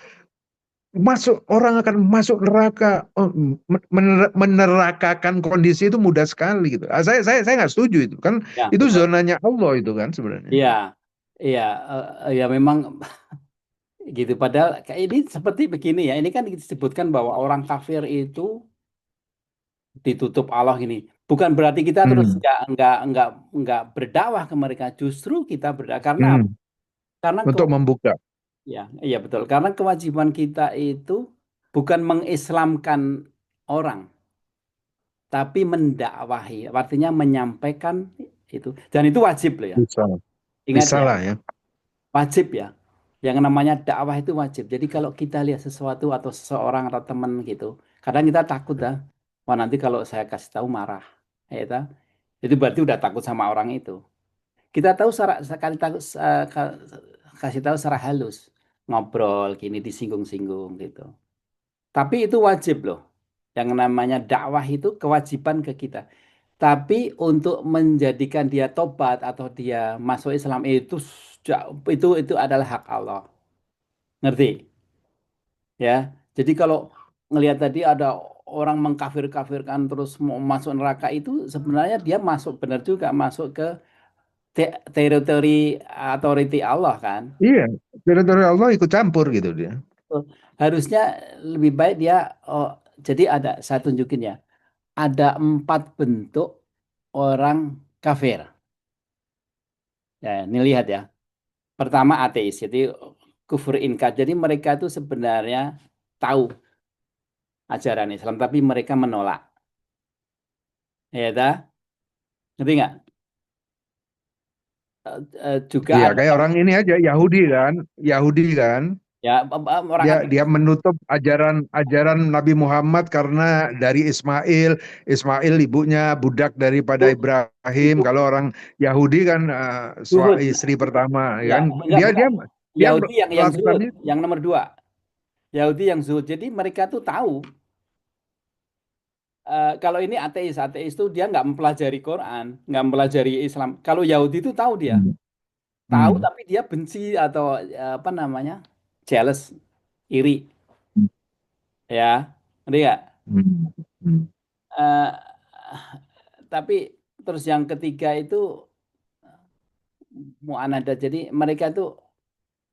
[SPEAKER 2] orang akan masuk neraka. Menerakakan kondisi itu mudah sekali gitu. Saya nggak setuju itu kan,
[SPEAKER 3] ya,
[SPEAKER 2] itu
[SPEAKER 3] betul.
[SPEAKER 2] zonanya Allah itu kan sebenarnya.
[SPEAKER 3] Iya, iya, ya memang gitu. Padahal kayak ini seperti begini ya. Ini kan disebutkan bahwa orang kafir itu ditutup Allah ini. Bukan berarti kita terus
[SPEAKER 2] Hmm,
[SPEAKER 3] nggak berdakwah ke mereka. Justru kita berdakwah karena apa?
[SPEAKER 2] hmm.
[SPEAKER 3] Karena
[SPEAKER 2] Untuk membuka.
[SPEAKER 3] ya, iya betul. Karena kewajiban kita itu bukan mengislamkan orang, tapi mendakwahi. Artinya menyampaikan itu. Dan itu wajib loh ya.
[SPEAKER 2] Bisa,
[SPEAKER 3] Ingat
[SPEAKER 2] bisa
[SPEAKER 3] ya,
[SPEAKER 2] lah ya.
[SPEAKER 3] wajib ya. Yang namanya dakwah itu wajib. Jadi kalau kita lihat sesuatu atau seseorang atau teman gitu, kadang kita takut dah. Wah nanti kalau saya kasih tahu marah, ya ta? Itu berarti udah takut sama orang itu. Kita tahu sekali takut kasih tahu secara halus, ngobrol gini disinggung-singgung gitu. Tapi itu wajib loh. Yang namanya dakwah itu kewajiban ke kita. Tapi untuk menjadikan dia tobat atau dia masuk Islam itu adalah hak Allah. Ngerti? Ya. Jadi kalau ngelihat tadi ada orang mengkafir-kafirkan terus mau masuk neraka itu sebenarnya dia masuk benar juga masuk ke teritori authority Allah kan.
[SPEAKER 2] Iya, teritori Allah ikut campur gitu dia.
[SPEAKER 3] Tuh. Harusnya lebih baik dia jadi saya tunjukin ya. Ada 4 bentuk orang kafir. Ya, ini lihat ya. Pertama ateis, jadi kufur inkar. Jadi mereka itu sebenarnya tahu ajaran Islam, tapi mereka menolak. Ya, dah. Ngerti nggak? Juga
[SPEAKER 2] Iya,
[SPEAKER 3] ada
[SPEAKER 2] kayak orang ini aja Yahudi kan,
[SPEAKER 3] ya orang
[SPEAKER 2] dia
[SPEAKER 3] ateis.
[SPEAKER 2] dia menutup ajaran Nabi Muhammad karena dari Ismail ibunya budak daripada
[SPEAKER 3] Itu,
[SPEAKER 2] Ibrahim.
[SPEAKER 3] itu
[SPEAKER 2] Kalau orang Yahudi kan
[SPEAKER 3] zuhud.
[SPEAKER 2] istri pertama, ya
[SPEAKER 3] Ya,
[SPEAKER 2] kan
[SPEAKER 3] enggak
[SPEAKER 2] dia
[SPEAKER 3] bukan.
[SPEAKER 2] dia dia
[SPEAKER 3] Yahudi yang zuhud,
[SPEAKER 2] melakukannya.
[SPEAKER 3] yang nomor 2. Yahudi yang zuhud. Jadi mereka tuh tahu kalau ini ateis, ateis itu dia nggak mempelajari Quran, nggak mempelajari Islam. Kalau Yahudi itu tahu dia,
[SPEAKER 2] Hmm.
[SPEAKER 3] tahu
[SPEAKER 2] Hmm.
[SPEAKER 3] tapi dia benci atau apa namanya, jealous, iri, ya, ngerti nggak?
[SPEAKER 2] Hmm. Hmm.
[SPEAKER 3] Eh, tapi terus yang ketiga itu muanada. Jadi mereka tuh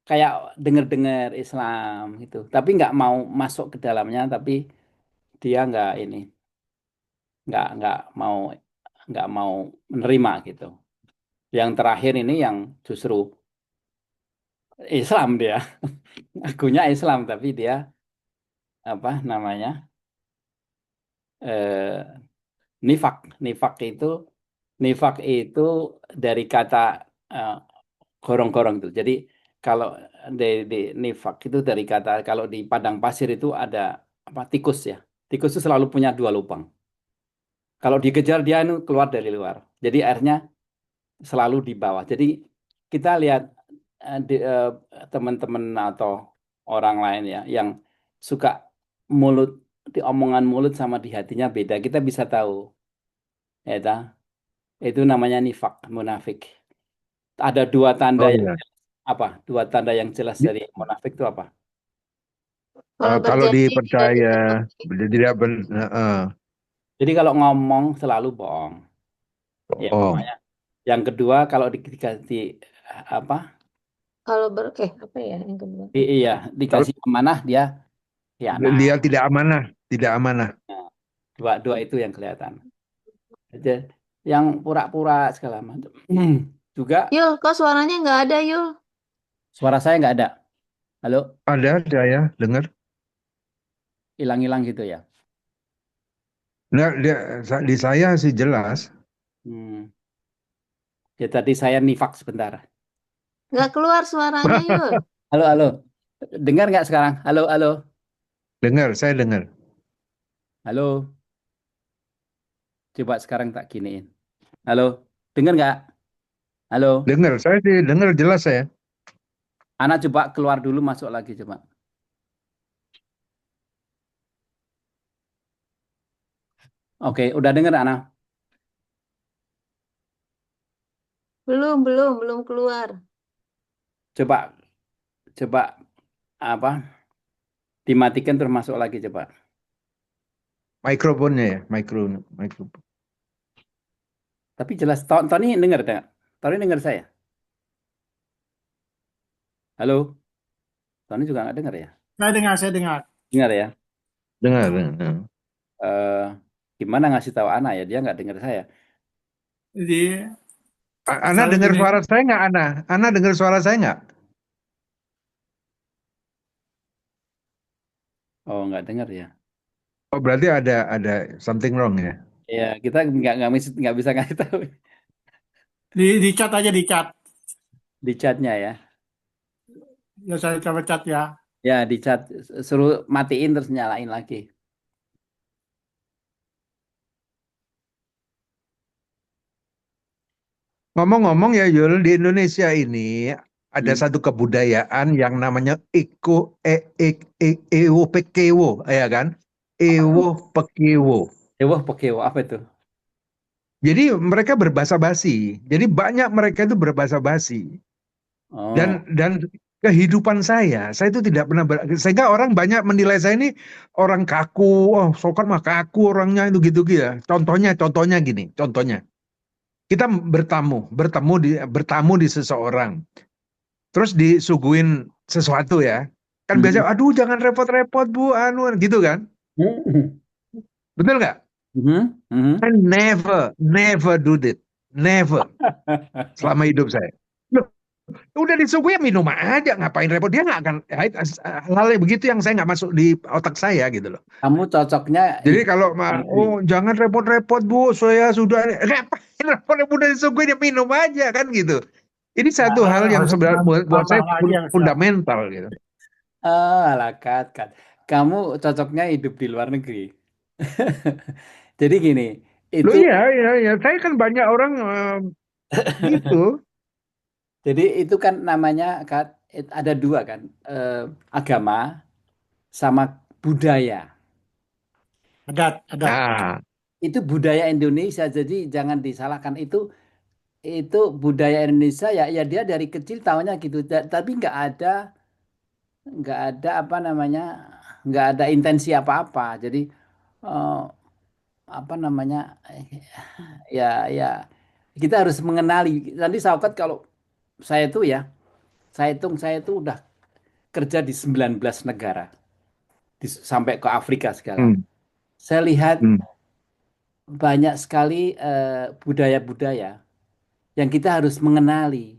[SPEAKER 3] kayak dengar-dengar Islam gitu, tapi nggak mau masuk ke dalamnya, tapi dia nggak mau nggak mau menerima gitu. Yang terakhir ini yang justru Islam dia, akunya Islam tapi dia apa namanya eh, nifak. Nifak itu nifak itu dari kata eh, gorong-gorong itu. Jadi kalau di nifak itu dari kata kalau di padang pasir itu ada apa tikus ya. Tikus itu selalu punya 2 lubang. Kalau dikejar dia itu keluar dari luar. Jadi airnya selalu di bawah. Jadi kita lihat teman-teman atau orang lain ya yang suka mulut di omongan mulut sama di hatinya beda. Kita bisa tahu, ya ta? Itu namanya nifak, munafik. Ada 2 tanda
[SPEAKER 2] Oh
[SPEAKER 3] yang
[SPEAKER 2] ya.
[SPEAKER 3] apa? 2 tanda yang jelas dari munafik itu apa?
[SPEAKER 1] Kalau
[SPEAKER 2] Kalau
[SPEAKER 1] berjanji tidak
[SPEAKER 2] dipercaya,
[SPEAKER 1] ditepati.
[SPEAKER 2] tidak
[SPEAKER 3] Jadi kalau ngomong selalu bohong. Ya,
[SPEAKER 2] oh.
[SPEAKER 3] makanya. Yang kedua kalau dikasih apa?
[SPEAKER 1] Apa ya yang kedua?
[SPEAKER 3] Iya,
[SPEAKER 2] Kalau
[SPEAKER 3] dikasih amanah dia ya nah.
[SPEAKER 2] dia tidak amanah, tidak amanah.
[SPEAKER 3] Dua itu yang kelihatan. Jadi, yang pura-pura segala macam. Juga
[SPEAKER 1] Yul, kok suaranya nggak ada, Yul?
[SPEAKER 3] suara saya nggak ada. Halo,
[SPEAKER 2] Ada ya, dengar.
[SPEAKER 3] hilang-hilang gitu ya.
[SPEAKER 2] Nah, di saya sih jelas.
[SPEAKER 3] Hmm. Ya tadi saya nifak sebentar.
[SPEAKER 1] Nggak keluar suaranya, Yul.
[SPEAKER 3] Halo, halo. Dengar nggak sekarang? Halo, halo,
[SPEAKER 2] Dengar, saya dengar.
[SPEAKER 3] halo. Coba sekarang tak giniin. Halo, dengar nggak? Halo.
[SPEAKER 2] Dengar, saya sih dengar jelas saya.
[SPEAKER 3] Ana coba keluar dulu, masuk lagi coba. Oke, udah dengar Ana?
[SPEAKER 1] Belum keluar.
[SPEAKER 3] Coba, coba apa? Dimatikan terus masuk lagi coba.
[SPEAKER 2] Mikrofonnya ya, mikrofon.
[SPEAKER 3] Tapi jelas, Tony dengar tak? Tony dengar saya? Halo, Tony juga nggak dengar ya?
[SPEAKER 4] Saya dengar.
[SPEAKER 3] Dengar ya?
[SPEAKER 2] Dengar, dengar.
[SPEAKER 3] Eh, Gimana ngasih tahu Ana ya? Dia nggak dengar saya.
[SPEAKER 4] Jadi
[SPEAKER 2] Ana
[SPEAKER 4] kalau
[SPEAKER 2] dengar
[SPEAKER 4] gini,
[SPEAKER 2] suara saya nggak, Ana? Ana dengar suara saya nggak?
[SPEAKER 3] Oh, nggak dengar ya?
[SPEAKER 2] Oh, berarti ada something wrong ya.
[SPEAKER 3] Ya, kita nggak bisa ngasih tahu
[SPEAKER 4] di chat aja di chat.
[SPEAKER 3] di chatnya ya.
[SPEAKER 4] Ya saya coba chat ya.
[SPEAKER 3] Ya, di chat suruh matiin terus nyalain lagi.
[SPEAKER 2] Ngomong-ngomong ya Yul, di Indonesia ini ada
[SPEAKER 3] Hmm.
[SPEAKER 2] satu kebudayaan yang namanya Ewo Pekewo, ya kan? Ewo Pekewo.
[SPEAKER 3] Wah, Pokeo apa itu?
[SPEAKER 2] Jadi mereka berbahasa basi. Jadi banyak mereka itu berbahasa basi.
[SPEAKER 3] Oh,
[SPEAKER 2] Dan kehidupan saya itu tidak pernah sehingga orang banyak menilai saya ini orang kaku. Oh, Sokar mah kaku orangnya itu gitu ya. Contohnya gini, contohnya. Kita bertamu di seseorang. Terus disuguhin sesuatu ya. Kan
[SPEAKER 3] hmm.
[SPEAKER 2] biasa, aduh jangan repot-repot Bu, anu gitu kan.
[SPEAKER 3] Hmm.
[SPEAKER 2] Betul nggak?
[SPEAKER 3] Hmm. Hmm.
[SPEAKER 2] I never do that. Never. Selama hidup saya. Loh, udah disuguhin minum aja, ngapain repot? Dia nggak akan, hal yang begitu yang saya nggak masuk di otak saya gitu loh.
[SPEAKER 3] Kamu cocoknya
[SPEAKER 2] Jadi
[SPEAKER 3] hidup
[SPEAKER 2] kalau,
[SPEAKER 3] di negeri.
[SPEAKER 2] oh jangan repot-repot Bu, saya sudah, ngapain repot-repot, udah disuguhin ya minum aja kan gitu. Ini satu hal yang
[SPEAKER 4] Harus
[SPEAKER 2] sebenarnya buat saya
[SPEAKER 4] tambah lagi harusnya.
[SPEAKER 2] fundamental gitu.
[SPEAKER 3] Alah, Kat. Kamu cocoknya hidup di luar negeri. Jadi gini,
[SPEAKER 2] Loh
[SPEAKER 3] itu
[SPEAKER 2] iya, saya kan banyak orang gitu.
[SPEAKER 3] jadi itu kan namanya Kat, ada dua kan, agama sama budaya.
[SPEAKER 4] Adat.
[SPEAKER 2] Ah,
[SPEAKER 3] Itu budaya Indonesia, jadi jangan disalahkan itu budaya Indonesia ya ya dia dari kecil tahunya gitu, tapi nggak ada apa namanya nggak ada intensi apa-apa. Jadi eh, apa namanya ya ya kita harus mengenali. Nanti Saukat kalau saya itu udah kerja di 19 negara sampai ke Afrika segala.
[SPEAKER 2] hmm,
[SPEAKER 3] Saya lihat
[SPEAKER 2] hmm,
[SPEAKER 3] banyak sekali budaya-budaya yang kita harus mengenali.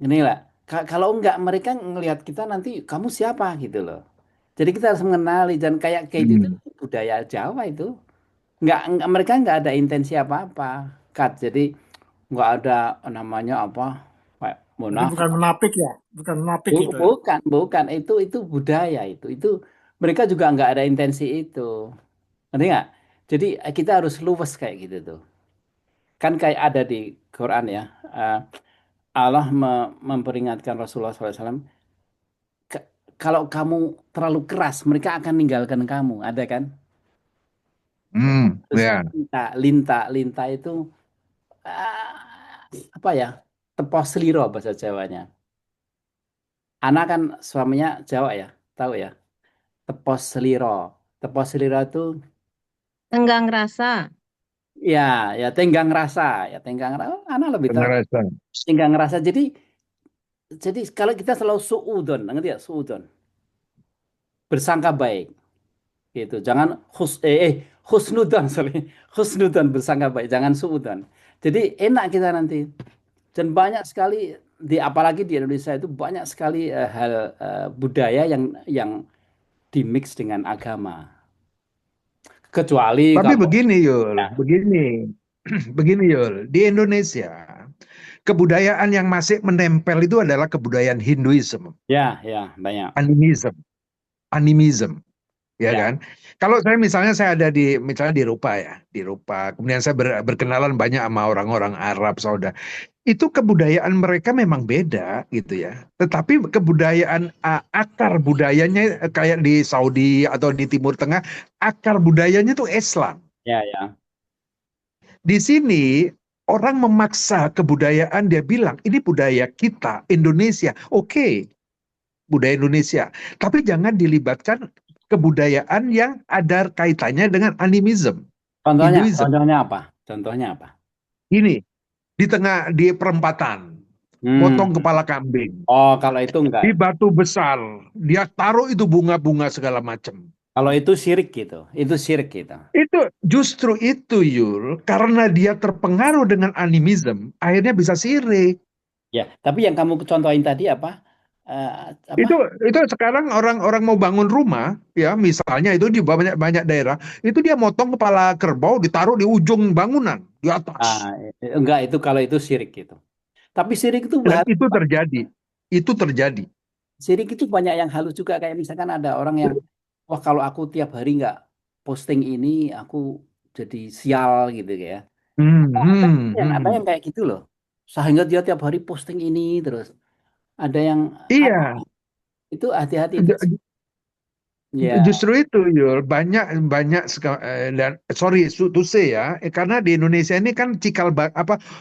[SPEAKER 3] Ini lah. Kalau enggak mereka ngelihat kita nanti kamu siapa gitu loh. Jadi kita harus mengenali dan kayak kayak itu
[SPEAKER 2] hmm.
[SPEAKER 3] budaya Jawa itu. Mereka nggak ada intensi apa-apa. Jadi nggak ada namanya apa kayak
[SPEAKER 4] Jadi
[SPEAKER 3] munafik.
[SPEAKER 4] bukan menapik ya, bukan menapik itu ya.
[SPEAKER 3] Bukan, bukan itu budaya itu mereka juga nggak ada intensi itu. Ngerti nggak? Jadi kita harus luwes kayak gitu tuh. Kan kayak ada di Quran ya. eh, Allah memperingatkan Rasulullah SAW, "Ke- kalau kamu terlalu keras, mereka akan ninggalkan kamu." Ada kan? Terus
[SPEAKER 2] Ya.
[SPEAKER 3] linta itu apa ya? Tepos seliro bahasa Jawanya. Anak kan suaminya Jawa ya, tahu ya. Tepos seliro. Tepos seliro itu
[SPEAKER 1] Tenggang rasa.
[SPEAKER 3] ya ya tenggang rasa, ya tenggang rasa. Anak lebih tahu.
[SPEAKER 2] Ngerasa.
[SPEAKER 3] Tenggang rasa. Jadi kalau kita selalu suudon, ngerti ya suudon, bersangka baik. Gitu. Jangan husnudon, sorry. Husnudon bersangka baik, jangan suudon. Jadi enak kita nanti. Dan banyak sekali apalagi di Indonesia itu banyak sekali hal budaya yang dimix dengan agama. Kecuali
[SPEAKER 2] Tapi
[SPEAKER 3] kalau
[SPEAKER 2] begini
[SPEAKER 3] ya,
[SPEAKER 2] Yul, begini. Begini Yul, di Indonesia kebudayaan yang masih menempel itu adalah kebudayaan Hinduism,
[SPEAKER 3] ya banyak.
[SPEAKER 2] animism, animism. ya
[SPEAKER 3] Ya,
[SPEAKER 2] kan? Kalau saya misalnya saya ada di misalnya di Rupa ya, di Rupa, kemudian saya berkenalan banyak sama orang-orang Arab, saudara. Itu kebudayaan mereka memang beda gitu ya. Tetapi kebudayaan akar budayanya kayak di Saudi atau di Timur Tengah, akar budayanya itu Islam.
[SPEAKER 3] ya, ya.
[SPEAKER 2] Di sini orang memaksa kebudayaan, dia bilang ini budaya kita Indonesia. Oke, budaya Indonesia. Tapi jangan dilibatkan kebudayaan yang ada kaitannya dengan animism,
[SPEAKER 3] Contohnya,
[SPEAKER 2] Hinduism.
[SPEAKER 3] contohnya apa? Contohnya apa?
[SPEAKER 2] Ini di perempatan,
[SPEAKER 3] Hmm.
[SPEAKER 2] potong kepala kambing.
[SPEAKER 3] Oh, kalau itu enggak.
[SPEAKER 2] Di batu besar, dia taruh itu bunga-bunga segala macam.
[SPEAKER 3] Kalau itu syirik gitu. Itu syirik gitu.
[SPEAKER 2] Itu justru itu Yul, karena dia terpengaruh dengan animism, akhirnya bisa sirik.
[SPEAKER 3] Ya, tapi yang kamu contohin tadi apa? Apa?
[SPEAKER 2] Itu sekarang orang-orang mau bangun rumah, ya misalnya itu di banyak daerah, itu dia motong kepala kerbau ditaruh di ujung bangunan di atas,
[SPEAKER 3] Enggak, itu kalau itu syirik gitu. Tapi
[SPEAKER 2] dan itu terjadi.
[SPEAKER 3] syirik itu banyak yang halus juga. Kayak misalkan ada orang yang, wah kalau aku tiap hari nggak posting ini, aku jadi sial gitu ya.
[SPEAKER 2] Hmm,
[SPEAKER 3] Ada yang kayak gitu loh. Sehingga dia tiap hari posting ini terus. Ada yang
[SPEAKER 2] Iya.
[SPEAKER 3] itu hati-hati itu. Ya,
[SPEAKER 2] Justru itu Yul, banyak banyak dan sorry to say ya, karena di Indonesia ini kan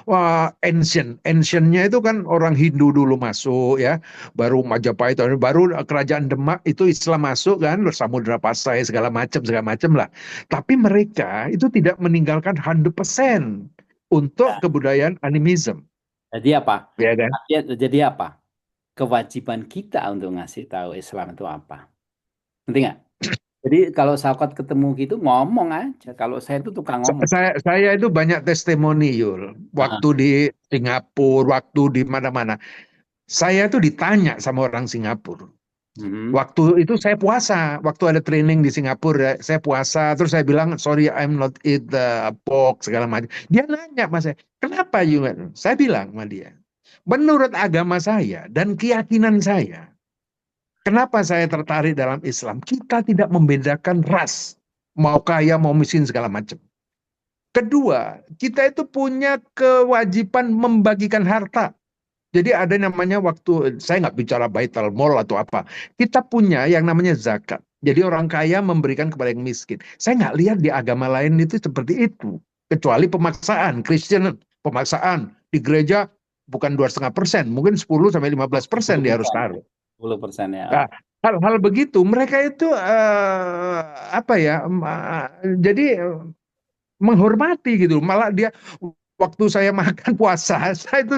[SPEAKER 2] wah, ancientnya itu kan orang Hindu dulu masuk ya, baru Majapahit, baru kerajaan Demak itu Islam masuk kan, Samudra Pasai segala macam lah. Tapi mereka itu tidak meninggalkan 100% untuk kebudayaan animism,
[SPEAKER 3] jadi apa?
[SPEAKER 2] ya kan?
[SPEAKER 3] Jadi apa? Kewajiban kita untuk ngasih tahu Islam itu apa? Ngerti nggak? Jadi kalau sahabat ketemu gitu ngomong aja. Kalau saya itu tukang ngomong.
[SPEAKER 2] Saya itu banyak testimoni Yul,
[SPEAKER 3] Ah,
[SPEAKER 2] waktu di Singapura, waktu di mana-mana. Saya tuh ditanya sama orang Singapura.
[SPEAKER 3] mhm.
[SPEAKER 2] Waktu itu saya puasa, waktu ada training di Singapura, saya puasa, terus saya bilang, sorry, I'm not eat the pork, segala macam. Dia nanya sama saya, kenapa you? Saya bilang sama dia, menurut agama saya dan keyakinan saya, kenapa saya tertarik dalam Islam? Kita tidak membedakan ras, mau kaya, mau miskin, segala macam. Kedua, kita itu punya kewajiban membagikan harta. Jadi ada namanya waktu saya nggak bicara baitul mal atau apa. Kita punya yang namanya zakat. Jadi orang kaya memberikan kepada yang miskin. Saya nggak lihat di agama lain itu seperti itu. Kecuali pemaksaan, Kristen pemaksaan di gereja bukan 2,5%, mungkin 10-15% dia harus
[SPEAKER 3] 10%.
[SPEAKER 2] taruh.
[SPEAKER 3] 10% ya.
[SPEAKER 2] Nah, hal-hal begitu mereka itu apa ya? Jadi menghormati gitu. Malah dia waktu saya makan puasa, saya itu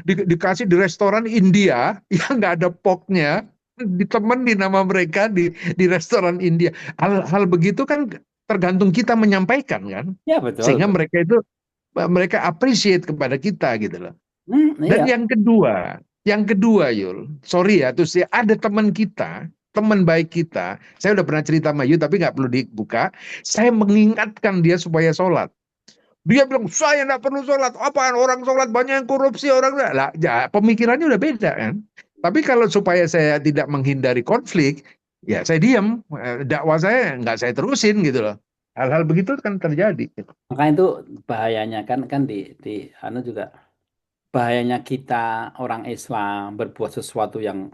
[SPEAKER 2] dikasih di restoran India yang nggak ada poknya, ditemenin nama mereka di restoran India. Hal begitu kan tergantung kita menyampaikan kan,
[SPEAKER 3] Ya betul.
[SPEAKER 2] sehingga mereka appreciate kepada kita gitu loh. Dan
[SPEAKER 3] Iya.
[SPEAKER 2] yang kedua Yul, sorry ya, terus ya, ada teman kita, teman baik kita, saya udah pernah cerita sama Yu tapi nggak perlu dibuka. Saya mengingatkan dia supaya sholat. Dia bilang, saya nggak perlu sholat. Apaan orang sholat banyak yang korupsi orang. Lah, ya, pemikirannya udah beda kan. Tapi kalau supaya saya tidak menghindari konflik, ya saya diam. Dakwah saya nggak saya terusin gitu loh. Hal-hal begitu kan terjadi.
[SPEAKER 3] Makanya itu bahayanya kan di anu juga bahayanya kita orang Islam berbuat sesuatu yang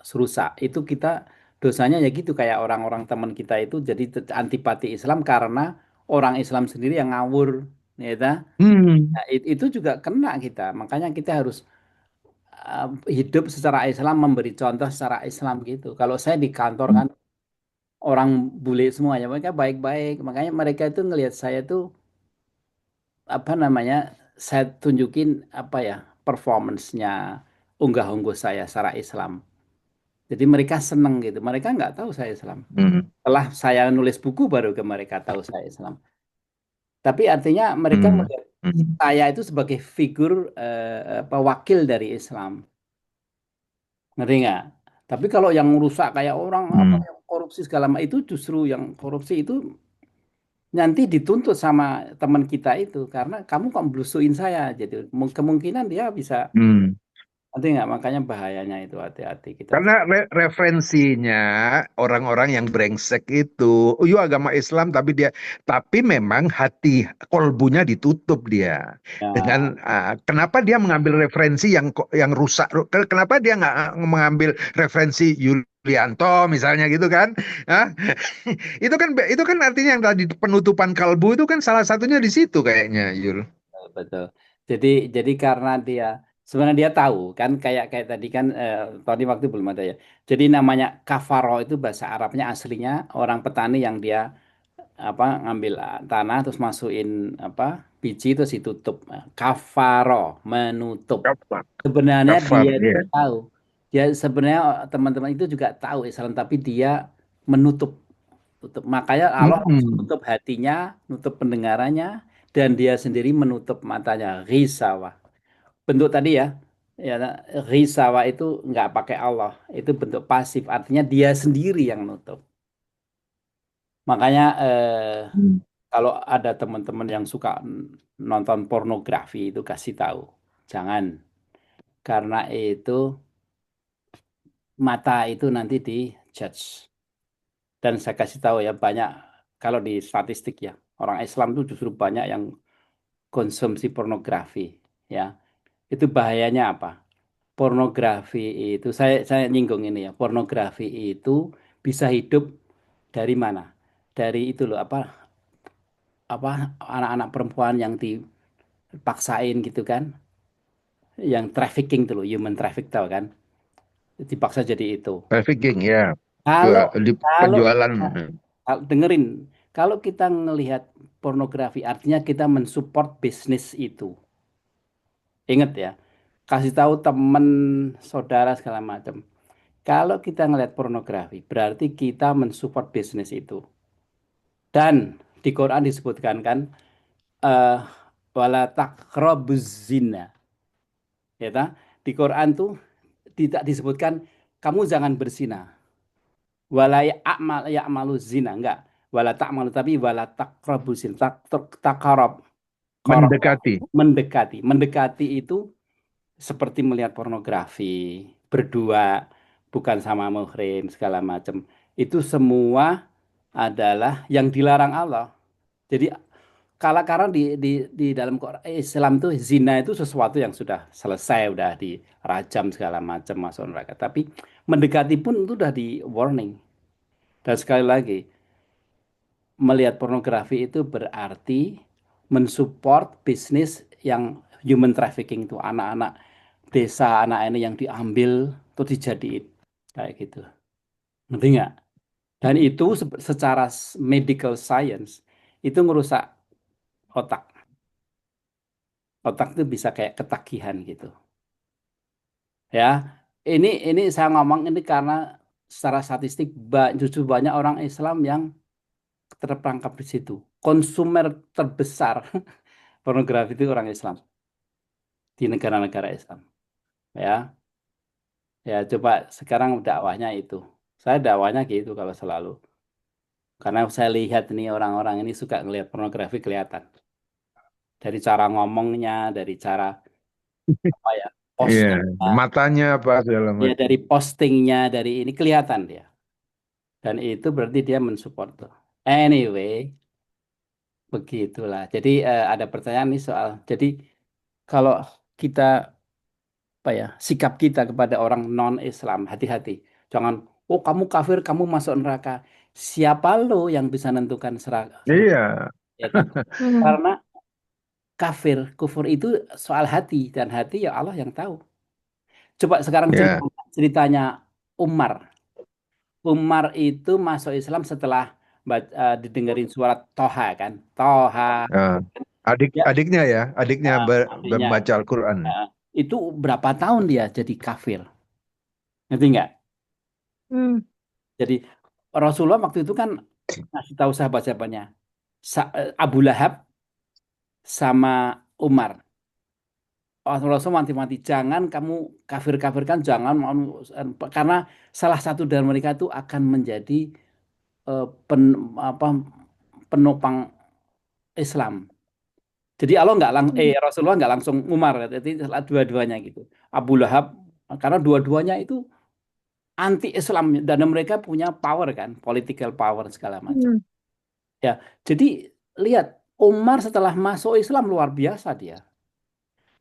[SPEAKER 3] serusak. Itu kita dosanya ya gitu kayak orang-orang teman kita itu jadi antipati Islam karena orang Islam sendiri yang ngawur, ya ta?
[SPEAKER 2] Hmm,
[SPEAKER 3] Nah, itu juga kena kita. Makanya kita harus hidup secara Islam, memberi contoh secara Islam gitu. Kalau saya di kantor kan orang bule semuanya, mereka baik-baik. Makanya mereka itu ngelihat saya tuh apa namanya, saya tunjukin apa ya performance-nya, unggah-ungguh saya secara Islam. Jadi mereka seneng gitu. Mereka nggak tahu saya Islam.
[SPEAKER 2] hmm,
[SPEAKER 3] Setelah saya nulis buku baru ke mereka tahu saya Islam. Tapi artinya mereka
[SPEAKER 2] hmm,
[SPEAKER 3] melihat
[SPEAKER 2] hmm,
[SPEAKER 3] saya itu sebagai figur apa wakil dari Islam. Ngerti nggak? Tapi kalau yang rusak kayak orang apa
[SPEAKER 2] hmm,
[SPEAKER 3] yang korupsi segala macam itu justru yang korupsi itu nanti dituntut sama teman kita itu karena kamu kok blusuin saya. Jadi kemungkinan dia bisa
[SPEAKER 2] hmm.
[SPEAKER 3] Nanti nggak, makanya bahayanya itu hati-hati kita.
[SPEAKER 2] Karena referensinya orang-orang yang brengsek itu, oh, iya agama Islam tapi memang hati kolbunya ditutup dia.
[SPEAKER 3] Ya,
[SPEAKER 2] Dengan kenapa dia mengambil referensi yang rusak? Kenapa dia nggak mengambil referensi Yulianto misalnya gitu kan? Hah? Itu kan artinya yang tadi penutupan kalbu itu kan salah satunya di situ kayaknya, Yul.
[SPEAKER 3] betul. Jadi karena dia sebenarnya dia tahu kan, kayak tadi kan, tadi waktu belum ada ya. Jadi namanya kafaro itu bahasa Arabnya aslinya orang petani yang dia ngambil tanah terus masukin apa biji terus ditutup. Kafaro, menutup.
[SPEAKER 2] Kafar,
[SPEAKER 3] Sebenarnya
[SPEAKER 2] kafar,
[SPEAKER 3] dia itu
[SPEAKER 2] ya.
[SPEAKER 3] tahu. Dia sebenarnya teman-teman itu juga tahu Islam, tapi dia menutup. Makanya Allah langsung
[SPEAKER 2] Mm-mm.
[SPEAKER 3] nutup hatinya, nutup pendengarannya, dan dia sendiri menutup matanya. Risawa. Bentuk tadi ya, ya risawa itu nggak pakai Allah. Itu bentuk pasif, artinya dia sendiri yang nutup. Makanya kalau ada teman-teman yang suka nonton pornografi itu kasih tahu, jangan, karena itu mata itu nanti di judge. Dan saya kasih tahu ya, banyak kalau di statistik ya, orang Islam itu justru banyak yang konsumsi pornografi ya. Itu bahayanya apa? Pornografi itu saya nyinggung ini ya. Pornografi itu bisa hidup dari mana? Dari itu loh, apa anak-anak perempuan yang dipaksain gitu kan, yang trafficking tuh loh, human traffic tahu kan? Dipaksa jadi itu.
[SPEAKER 2] Trafficking, ya.
[SPEAKER 3] Kalau kalau
[SPEAKER 2] Penjualan.
[SPEAKER 3] dengerin, kalau kita ngelihat pornografi artinya kita mensupport bisnis itu. Ingat ya, kasih tahu teman, saudara segala macam. Kalau kita ngelihat pornografi, berarti kita mensupport bisnis itu. Dan di Quran disebutkan kan, eh wala taqrabuz zina. Ya ta? Di Quran tuh tidak disebutkan kamu jangan berzina. Wala ya'malu zina, enggak. Wala ta'malu, tapi wala taqrabuz zina. Taqarab. Qaraba,
[SPEAKER 2] Mendekati.
[SPEAKER 3] mendekati. Mendekati itu seperti melihat pornografi, berdua, bukan sama muhrim, segala macam. Itu semua adalah yang dilarang Allah. Jadi karena di dalam Islam tuh zina itu sesuatu yang sudah selesai, udah dirajam segala macam masuk neraka. Tapi mendekati pun itu udah di warning. Dan sekali lagi, melihat pornografi itu berarti mensupport bisnis yang human trafficking, itu anak-anak desa, anak ini yang diambil tuh dijadiin kayak gitu, ngerti nggak? Dan itu secara medical science itu ngerusak otak. Otak itu bisa kayak ketagihan gitu ya. Ini saya ngomong ini karena secara statistik justru banyak orang Islam yang terperangkap di situ. Konsumer terbesar pornografi itu orang Islam di negara-negara Islam ya. Ya coba sekarang dakwahnya itu. Saya dakwahnya gitu kalau selalu. Karena saya lihat nih orang-orang ini suka ngelihat pornografi kelihatan. Dari cara ngomongnya, dari cara apa ya,
[SPEAKER 2] Iya,
[SPEAKER 3] postingnya,
[SPEAKER 2] matanya apa segala
[SPEAKER 3] ya
[SPEAKER 2] macam.
[SPEAKER 3] dari postingnya, dari ini kelihatan dia. Dan itu berarti dia mensupport tuh. Anyway, begitulah. Jadi ada pertanyaan nih soal. Jadi kalau kita apa ya, sikap kita kepada orang non-Islam, hati-hati. Jangan, oh kamu kafir, kamu masuk neraka. Siapa lo yang bisa nentukan
[SPEAKER 2] Iya,
[SPEAKER 3] ya kan?
[SPEAKER 1] Hmm.
[SPEAKER 3] Karena kufur itu soal hati, dan hati ya Allah yang tahu. Coba sekarang
[SPEAKER 2] ya.
[SPEAKER 3] ceritanya Umar. Umar itu masuk Islam setelah didengerin surat Toha kan. Toha.
[SPEAKER 2] Nah,
[SPEAKER 3] Ya,
[SPEAKER 2] adiknya
[SPEAKER 3] artinya
[SPEAKER 2] membaca Al-Quran.
[SPEAKER 3] itu berapa tahun dia jadi kafir. Ngerti nggak?
[SPEAKER 1] Hmm.
[SPEAKER 3] Jadi Rasulullah waktu itu kan ngasih tahu sahabat-sahabatnya. Abu Lahab sama Umar. Rasulullah mati-mati, jangan kamu kafir-kafirkan, jangan karena salah satu dari mereka itu akan menjadi eh, apa, penopang Islam. Jadi Allah nggak
[SPEAKER 1] Hmm.
[SPEAKER 3] Rasulullah nggak langsung Umar, jadi dua-duanya gitu. Abu Lahab Karena dua-duanya itu anti Islam dan mereka punya power kan, political power segala macam.
[SPEAKER 1] Hmm.
[SPEAKER 3] Ya, jadi lihat Umar setelah masuk Islam luar biasa dia.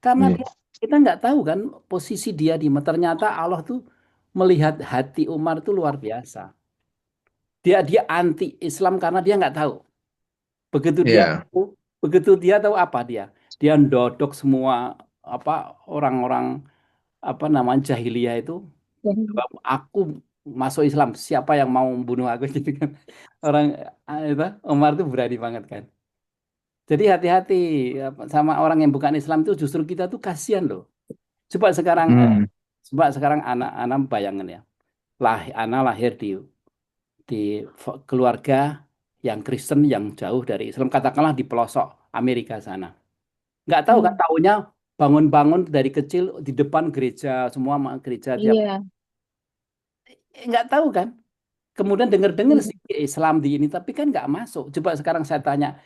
[SPEAKER 3] Karena
[SPEAKER 2] Iya.
[SPEAKER 3] kita nggak tahu kan posisi dia di mana. Ternyata Allah tuh melihat hati Umar itu luar biasa. Dia anti Islam karena dia nggak tahu. Begitu dia
[SPEAKER 2] Iya.
[SPEAKER 3] tahu, begitu dia tahu apa dia? Dia ndodok semua apa orang-orang apa namanya jahiliyah itu. Aku masuk Islam, siapa yang mau membunuh aku gitu kan. Orang itu Umar itu berani banget kan. Jadi hati-hati sama orang yang bukan Islam itu justru kita tuh kasihan loh. Coba sekarang
[SPEAKER 2] Hmm.
[SPEAKER 3] coba sekarang anak-anak bayangin ya. Anak lahir di keluarga yang Kristen yang jauh dari Islam, katakanlah di pelosok Amerika sana. Nggak tahu kan,
[SPEAKER 1] Hmm.
[SPEAKER 3] taunya bangun-bangun dari kecil di depan gereja, semua gereja tiap
[SPEAKER 1] Iya.
[SPEAKER 3] nggak tahu kan. Kemudian dengar-dengar
[SPEAKER 1] Hmm.
[SPEAKER 3] sih Islam di ini, tapi kan nggak masuk. Coba sekarang saya tanya,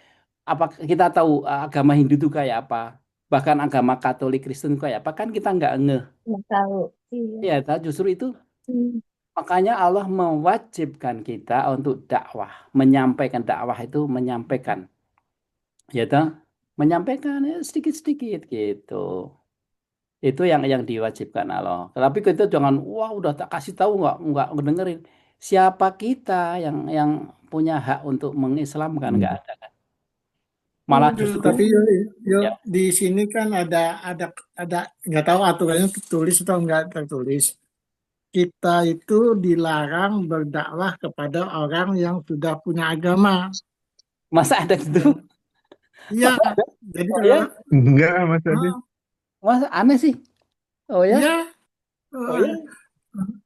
[SPEAKER 3] apa kita tahu agama Hindu itu kayak apa? Bahkan agama Katolik Kristen itu kayak apa? Kan kita nggak ngeh.
[SPEAKER 1] Nggak tahu. Iya.
[SPEAKER 3] Ya, justru itu
[SPEAKER 1] Hmm.
[SPEAKER 3] makanya Allah mewajibkan kita untuk dakwah, menyampaikan dakwah itu menyampaikan, ya toh, menyampaikan ya, sedikit-sedikit gitu. Itu yang diwajibkan Allah. Tapi kita jangan, wah udah tak kasih tahu nggak dengerin. Siapa kita yang punya hak untuk mengislamkan nggak
[SPEAKER 2] Hmm.
[SPEAKER 3] ada kan? Malah justru
[SPEAKER 4] Tapi yo,
[SPEAKER 3] ya
[SPEAKER 4] di sini kan ada nggak tahu aturannya tertulis atau nggak tertulis. Kita itu dilarang berdakwah kepada orang yang sudah punya agama.
[SPEAKER 3] masa ada gitu?
[SPEAKER 4] Ya. Iya,
[SPEAKER 3] Masa ada?
[SPEAKER 4] jadi
[SPEAKER 3] Oh
[SPEAKER 4] kalau
[SPEAKER 3] ya,
[SPEAKER 2] Enggak, Mas Adi.
[SPEAKER 4] ah,
[SPEAKER 3] masa aneh sih. Oh ya,
[SPEAKER 4] ya
[SPEAKER 3] oh
[SPEAKER 4] eh,
[SPEAKER 3] ya,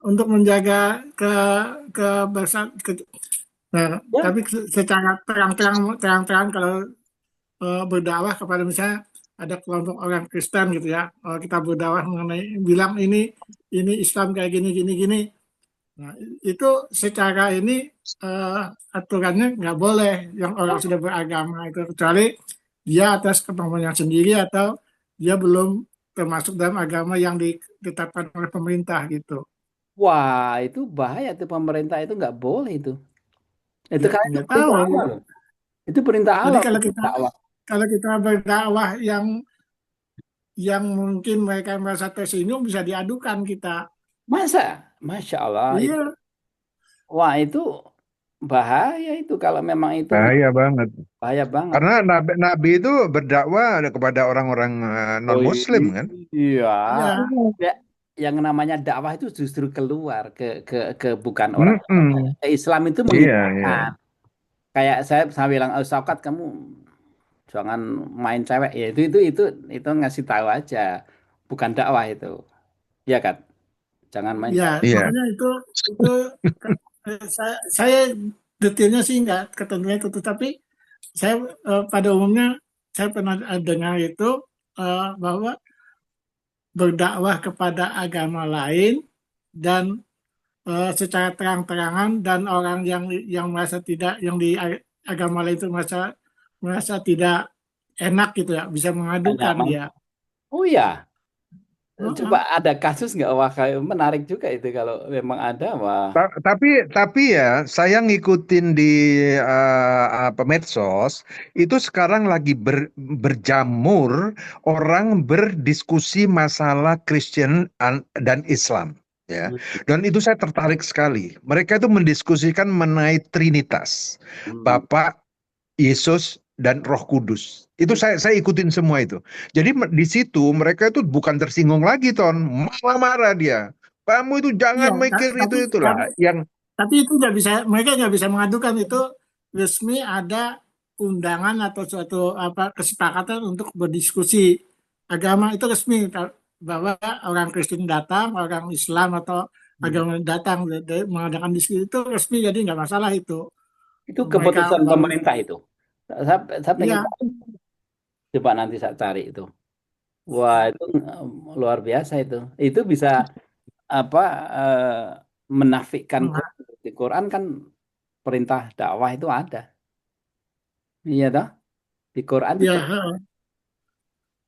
[SPEAKER 4] untuk menjaga ke nah,
[SPEAKER 3] ya.
[SPEAKER 4] tapi secara terang-terang kalau berdakwah kepada misalnya ada kelompok orang Kristen gitu ya, kita berdakwah mengenai bilang ini Islam kayak gini gini gini. Nah, itu secara ini eh, aturannya nggak boleh yang orang sudah beragama itu kecuali dia atas kemauannya sendiri atau dia belum termasuk dalam agama yang ditetapkan oleh pemerintah gitu.
[SPEAKER 3] Wah, itu bahaya tuh pemerintah itu nggak boleh itu. Itu
[SPEAKER 4] Ya
[SPEAKER 3] kan itu
[SPEAKER 4] nggak tahu.
[SPEAKER 3] perintah Allah loh. Itu perintah
[SPEAKER 4] Jadi
[SPEAKER 3] Allah untuk dakwah.
[SPEAKER 4] kalau kita berdakwah yang mungkin mereka merasa tersinggung bisa diadukan kita.
[SPEAKER 3] Masa? Masya Allah.
[SPEAKER 4] Iya,
[SPEAKER 3] Wah, itu bahaya itu kalau memang itu
[SPEAKER 2] Bahaya banget.
[SPEAKER 3] bahaya banget.
[SPEAKER 2] Karena nabi itu berdakwah kepada orang-orang
[SPEAKER 3] Oh
[SPEAKER 2] non-Muslim kan?
[SPEAKER 3] iya.
[SPEAKER 4] iya,
[SPEAKER 3] Ya, yang namanya dakwah itu justru keluar ke bukan orang
[SPEAKER 2] Mm-mm.
[SPEAKER 3] Islam itu
[SPEAKER 2] Iya, iya.
[SPEAKER 3] mengingatkan. Kayak saya bilang, oh, Saukat kamu jangan main cewek ya itu ngasih tahu aja, bukan dakwah itu, ya kan? Jangan main
[SPEAKER 4] iya.
[SPEAKER 3] cewek.
[SPEAKER 2] Iya.
[SPEAKER 4] Makanya itu saya detailnya sih nggak ketentuan itu, tapi saya pada umumnya saya pernah dengar itu bahwa berdakwah kepada agama lain dan secara terang-terangan dan orang yang merasa tidak yang di agama lain itu merasa merasa tidak enak gitu ya bisa
[SPEAKER 3] Nggak
[SPEAKER 4] mengadukan
[SPEAKER 3] nyaman.
[SPEAKER 4] dia.
[SPEAKER 3] Oh ya, coba
[SPEAKER 4] Heeh.
[SPEAKER 3] ada kasus nggak? Wah, kayak menarik juga itu kalau memang ada, wah.
[SPEAKER 2] Tapi ya saya ngikutin di medsos itu sekarang lagi berjamur orang berdiskusi masalah Kristen dan Islam ya. Dan itu saya tertarik sekali. Mereka itu mendiskusikan mengenai Trinitas,
[SPEAKER 3] Hmm.
[SPEAKER 2] Bapa, Yesus dan Roh Kudus. Itu saya ikutin semua itu. Jadi di situ mereka itu bukan tersinggung lagi, Ton. Marah-marah dia. Kamu itu
[SPEAKER 4] Iya,
[SPEAKER 2] jangan mikir
[SPEAKER 4] tapi
[SPEAKER 2] itu itulah. Yang
[SPEAKER 4] tapi itu nggak bisa, mereka nggak bisa mengadukan itu resmi ada undangan atau suatu apa kesepakatan untuk berdiskusi agama itu resmi bahwa orang Kristen datang, orang Islam atau agama datang mengadakan diskusi itu resmi jadi nggak masalah itu.
[SPEAKER 3] Itu
[SPEAKER 4] Mereka
[SPEAKER 3] keputusan
[SPEAKER 4] baru
[SPEAKER 3] pemerintah itu. Saya pengen
[SPEAKER 4] iya
[SPEAKER 3] tahu. Coba nanti saya cari itu. Wah, itu luar biasa itu. Itu bisa apa eh, menafikan
[SPEAKER 4] mengha-
[SPEAKER 3] Quran. Di Quran kan perintah dakwah itu ada. Iya toh? Di Quran itu
[SPEAKER 4] ya, heeh.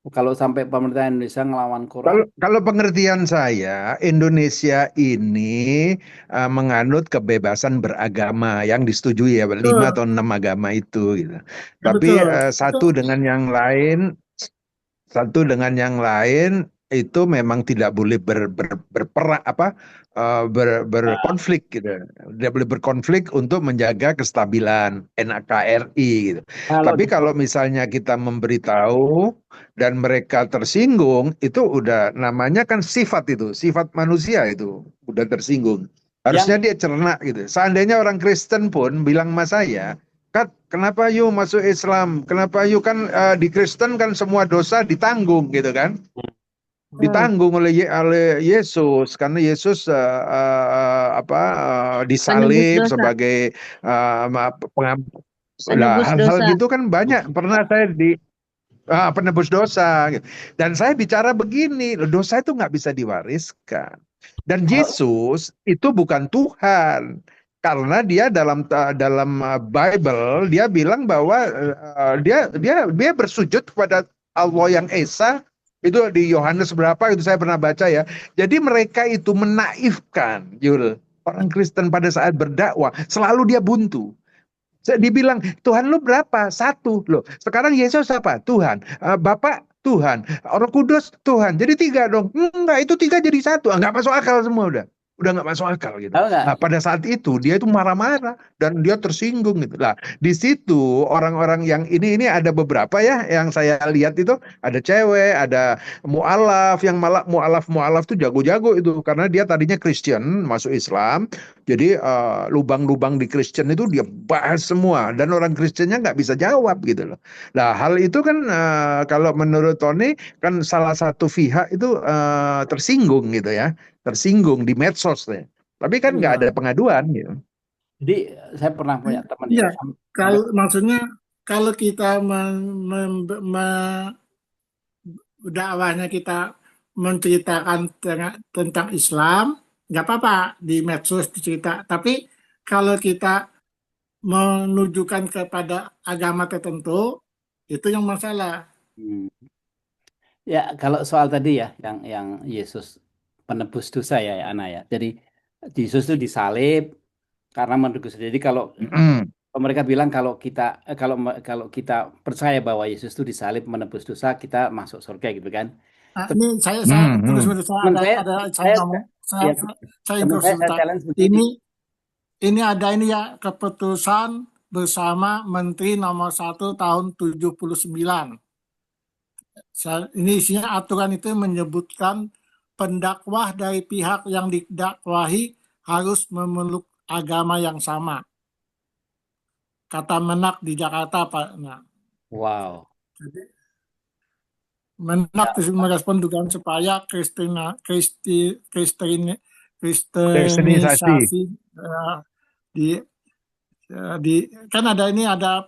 [SPEAKER 3] Kalau sampai pemerintah Indonesia ngelawan
[SPEAKER 2] Kalau
[SPEAKER 3] Quran,
[SPEAKER 2] kalau pengertian saya, Indonesia ini menganut kebebasan beragama yang disetujui ya, 5
[SPEAKER 4] Betul,
[SPEAKER 2] atau 6 agama itu gitu.
[SPEAKER 4] ya
[SPEAKER 2] Tapi
[SPEAKER 4] betul. Itu
[SPEAKER 2] satu dengan yang lain itu memang tidak boleh berperang berkonflik gitu. Tidak boleh berkonflik untuk menjaga kestabilan NKRI gitu.
[SPEAKER 3] kalau
[SPEAKER 2] Tapi
[SPEAKER 3] di
[SPEAKER 2] kalau misalnya kita memberitahu dan mereka tersinggung, itu udah namanya kan sifat manusia itu udah tersinggung. Harusnya
[SPEAKER 3] yang
[SPEAKER 2] dia cerna gitu. Seandainya orang Kristen pun bilang sama saya, Kat, kenapa yuk masuk Islam? Kenapa yuk kan di Kristen kan semua dosa ditanggung gitu kan?
[SPEAKER 1] Hmm.
[SPEAKER 2] Ditanggung oleh Yesus karena Yesus
[SPEAKER 1] Penebus
[SPEAKER 2] disalib
[SPEAKER 1] dosa,
[SPEAKER 2] sebagai
[SPEAKER 1] penebus
[SPEAKER 2] hal-hal
[SPEAKER 1] dosa.
[SPEAKER 2] gitu kan banyak pernah saya penebus dosa gitu. Dan saya bicara begini, loh, dosa itu nggak bisa diwariskan. Dan
[SPEAKER 3] kalau
[SPEAKER 2] Yesus itu bukan Tuhan. Karena dia dalam Bible dia bilang bahwa dia bersujud kepada Allah yang Esa, itu di Yohanes berapa itu saya pernah baca ya. Jadi mereka itu menaifkan Yul. Orang Kristen pada saat berdakwah selalu dia buntu. Dibilang Tuhan lu berapa? Satu loh. Sekarang Yesus apa? Tuhan. Bapak Tuhan. Roh Kudus Tuhan. Jadi tiga dong. Enggak, itu tiga jadi satu. Enggak masuk akal semua udah. Udah nggak masuk akal gitu.
[SPEAKER 3] tahu nggak?
[SPEAKER 2] Nah pada saat itu dia itu marah-marah dan dia tersinggung gitu. Lah di situ orang-orang yang ini ada beberapa ya yang saya lihat itu ada cewek, ada mualaf yang malah mualaf tuh jago-jago itu karena dia tadinya Kristen masuk Islam. Jadi lubang-lubang di Kristen itu dia bahas semua dan orang Kristennya nggak bisa jawab gitu loh. Nah hal itu kan kalau menurut Tony kan salah satu pihak itu tersinggung gitu ya, tersinggung di medsos ya. Tapi kan nggak
[SPEAKER 4] iya.
[SPEAKER 2] ada pengaduan gitu.
[SPEAKER 3] Jadi saya pernah punya teman ya,
[SPEAKER 4] Iya,
[SPEAKER 3] sampai
[SPEAKER 4] kalau maksudnya kalau kita dakwahnya kita menceritakan tentang Islam, nggak apa-apa di medsos dicerita. Tapi kalau kita menunjukkan kepada agama tertentu, itu yang masalah.
[SPEAKER 3] hmm, ya kalau soal tadi ya, yang Yesus penebus dosa ya, ya Ana ya. Jadi Yesus itu disalib karena menebus. Jadi kalau
[SPEAKER 2] Mm-mm.
[SPEAKER 3] mereka bilang kalau kita percaya bahwa Yesus itu disalib menebus dosa, kita masuk surga gitu kan.
[SPEAKER 4] Nah,
[SPEAKER 3] Terus
[SPEAKER 4] ini saya tunggu
[SPEAKER 2] Mm-mm.
[SPEAKER 4] sebentar, saya
[SPEAKER 3] teman
[SPEAKER 4] ada saya
[SPEAKER 3] saya
[SPEAKER 4] ngomong,
[SPEAKER 3] ya
[SPEAKER 4] saya
[SPEAKER 3] teman
[SPEAKER 4] interupsi
[SPEAKER 3] saya
[SPEAKER 4] sebentar.
[SPEAKER 3] challenge begini.
[SPEAKER 4] Ini ada ini ya keputusan bersama Menteri Nomor 1 tahun 79. Ini isinya aturan itu menyebutkan pendakwah dari pihak yang didakwahi harus memeluk agama yang sama. Kata Menak di Jakarta, Pak. Nah,
[SPEAKER 3] Wow.
[SPEAKER 4] jadi Menak merespon dugaan supaya
[SPEAKER 2] Kristenisasi.
[SPEAKER 4] kristenisasi di di kan ada ini ada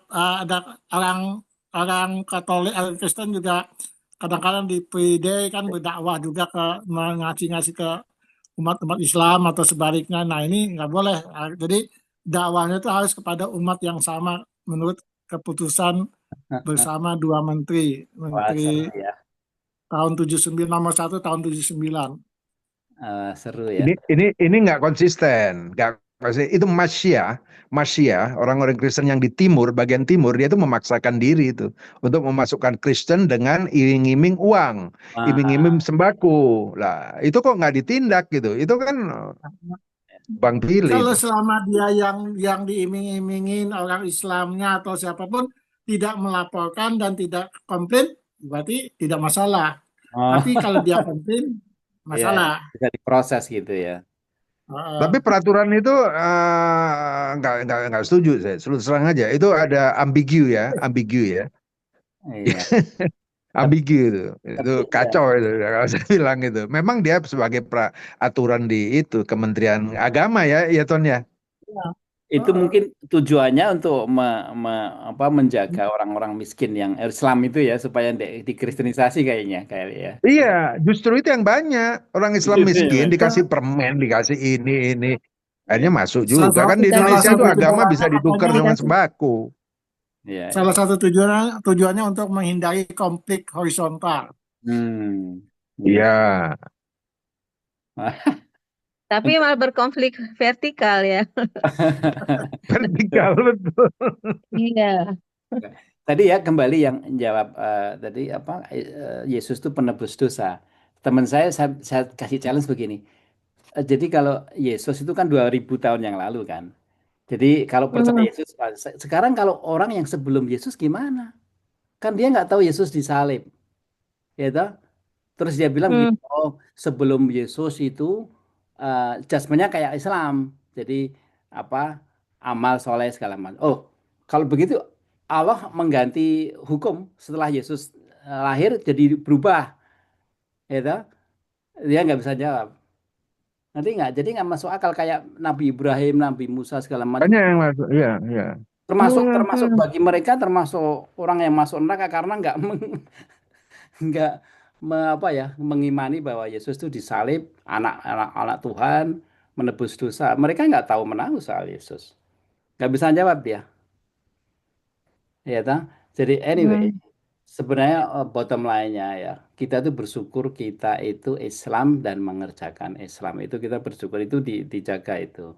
[SPEAKER 4] orang orang Katolik, orang Kristen juga kadang-kadang di PID kan berdakwah juga ke ngasih-ngasih ke umat-umat Islam atau sebaliknya. Nah ini nggak boleh. Jadi dakwahnya itu harus kepada umat yang sama menurut keputusan bersama dua menteri,
[SPEAKER 3] Wah, seru
[SPEAKER 4] menteri
[SPEAKER 3] ya.
[SPEAKER 4] tahun 79 Nomor 1 tahun 79.
[SPEAKER 3] Seru ya.
[SPEAKER 2] Ini nggak konsisten, nggak konsisten. Itu Masya, orang-orang Kristen yang di timur, bagian timur, dia itu memaksakan diri itu untuk memasukkan Kristen dengan iming-iming uang, iming-iming sembako. Lah, itu kok nggak ditindak gitu? Itu kan Bang Pilih
[SPEAKER 4] Kalau
[SPEAKER 2] itu.
[SPEAKER 4] selama dia yang diiming-imingin orang Islamnya atau siapapun tidak melaporkan dan tidak komplain, berarti tidak masalah.
[SPEAKER 3] Oh,
[SPEAKER 4] Tapi kalau dia komplain,
[SPEAKER 3] ya
[SPEAKER 4] masalah.
[SPEAKER 3] bisa diproses gitu ya.
[SPEAKER 2] Tapi peraturan itu nggak setuju saya. Terus terang aja, itu ada ambigu ya.
[SPEAKER 3] Iya. Tapi,
[SPEAKER 2] Ambigu itu
[SPEAKER 3] tapi ya
[SPEAKER 2] kacau itu kalau saya bilang itu. Memang dia sebagai aturan di itu Kementerian Agama ya Ton ya.
[SPEAKER 3] itu mungkin tujuannya untuk menjaga orang-orang miskin yang Islam itu ya supaya dikristenisasi kayaknya kayak ya.
[SPEAKER 2] Iya, justru itu yang banyak orang Islam
[SPEAKER 3] Itu ya,
[SPEAKER 2] miskin
[SPEAKER 3] Mas.
[SPEAKER 2] dikasih permen, dikasih ini.
[SPEAKER 3] Iya.
[SPEAKER 2] Akhirnya masuk
[SPEAKER 1] Salah
[SPEAKER 2] juga kan
[SPEAKER 1] satu
[SPEAKER 2] di
[SPEAKER 1] cara
[SPEAKER 2] Indonesia tuh
[SPEAKER 4] satu
[SPEAKER 2] agama
[SPEAKER 1] supaya
[SPEAKER 2] bisa
[SPEAKER 4] tindakannya
[SPEAKER 2] ditukar
[SPEAKER 4] katanya
[SPEAKER 2] dengan
[SPEAKER 1] dikasih
[SPEAKER 2] sembako.
[SPEAKER 3] Iya, iya.
[SPEAKER 4] Salah satu tujuannya untuk menghindari konflik horizontal.
[SPEAKER 3] Hmm.
[SPEAKER 2] Iya.
[SPEAKER 1] Tapi malah berkonflik vertikal ya.
[SPEAKER 2] Vertikal betul.
[SPEAKER 1] Iya.
[SPEAKER 3] Tadi ya kembali yang jawab tadi apa Yesus itu penebus dosa. Teman saya kasih challenge begini. Jadi kalau Yesus itu kan 2000 tahun yang lalu kan. Jadi kalau percaya
[SPEAKER 1] Hmm.
[SPEAKER 3] Yesus, sekarang kalau orang yang sebelum Yesus gimana? Kan dia nggak tahu Yesus disalib, ya toh? Terus dia bilang
[SPEAKER 1] Hmm.
[SPEAKER 3] begini, oh sebelum Yesus itu judgment-nya kayak Islam. Jadi apa amal soleh segala macam. Oh kalau begitu Allah mengganti hukum setelah Yesus lahir jadi berubah, ya toh? Dia nggak bisa jawab. Nanti nggak, jadi nggak masuk akal kayak Nabi Ibrahim, Nabi Musa segala macam.
[SPEAKER 2] Banyak yang masuk. Iya, iya.
[SPEAKER 3] Termasuk
[SPEAKER 1] Hmm.
[SPEAKER 3] termasuk
[SPEAKER 1] Hmm.
[SPEAKER 3] bagi mereka termasuk orang yang masuk neraka karena nggak apa ya mengimani bahwa Yesus itu disalib anak Tuhan menebus dosa. Mereka nggak tahu menahu soal Yesus. Nggak bisa jawab dia, ya tak? Jadi anyway,
[SPEAKER 1] Hmm.
[SPEAKER 3] sebenarnya bottom line-nya ya kita tuh bersyukur kita itu Islam dan mengerjakan Islam itu kita bersyukur itu dijaga itu.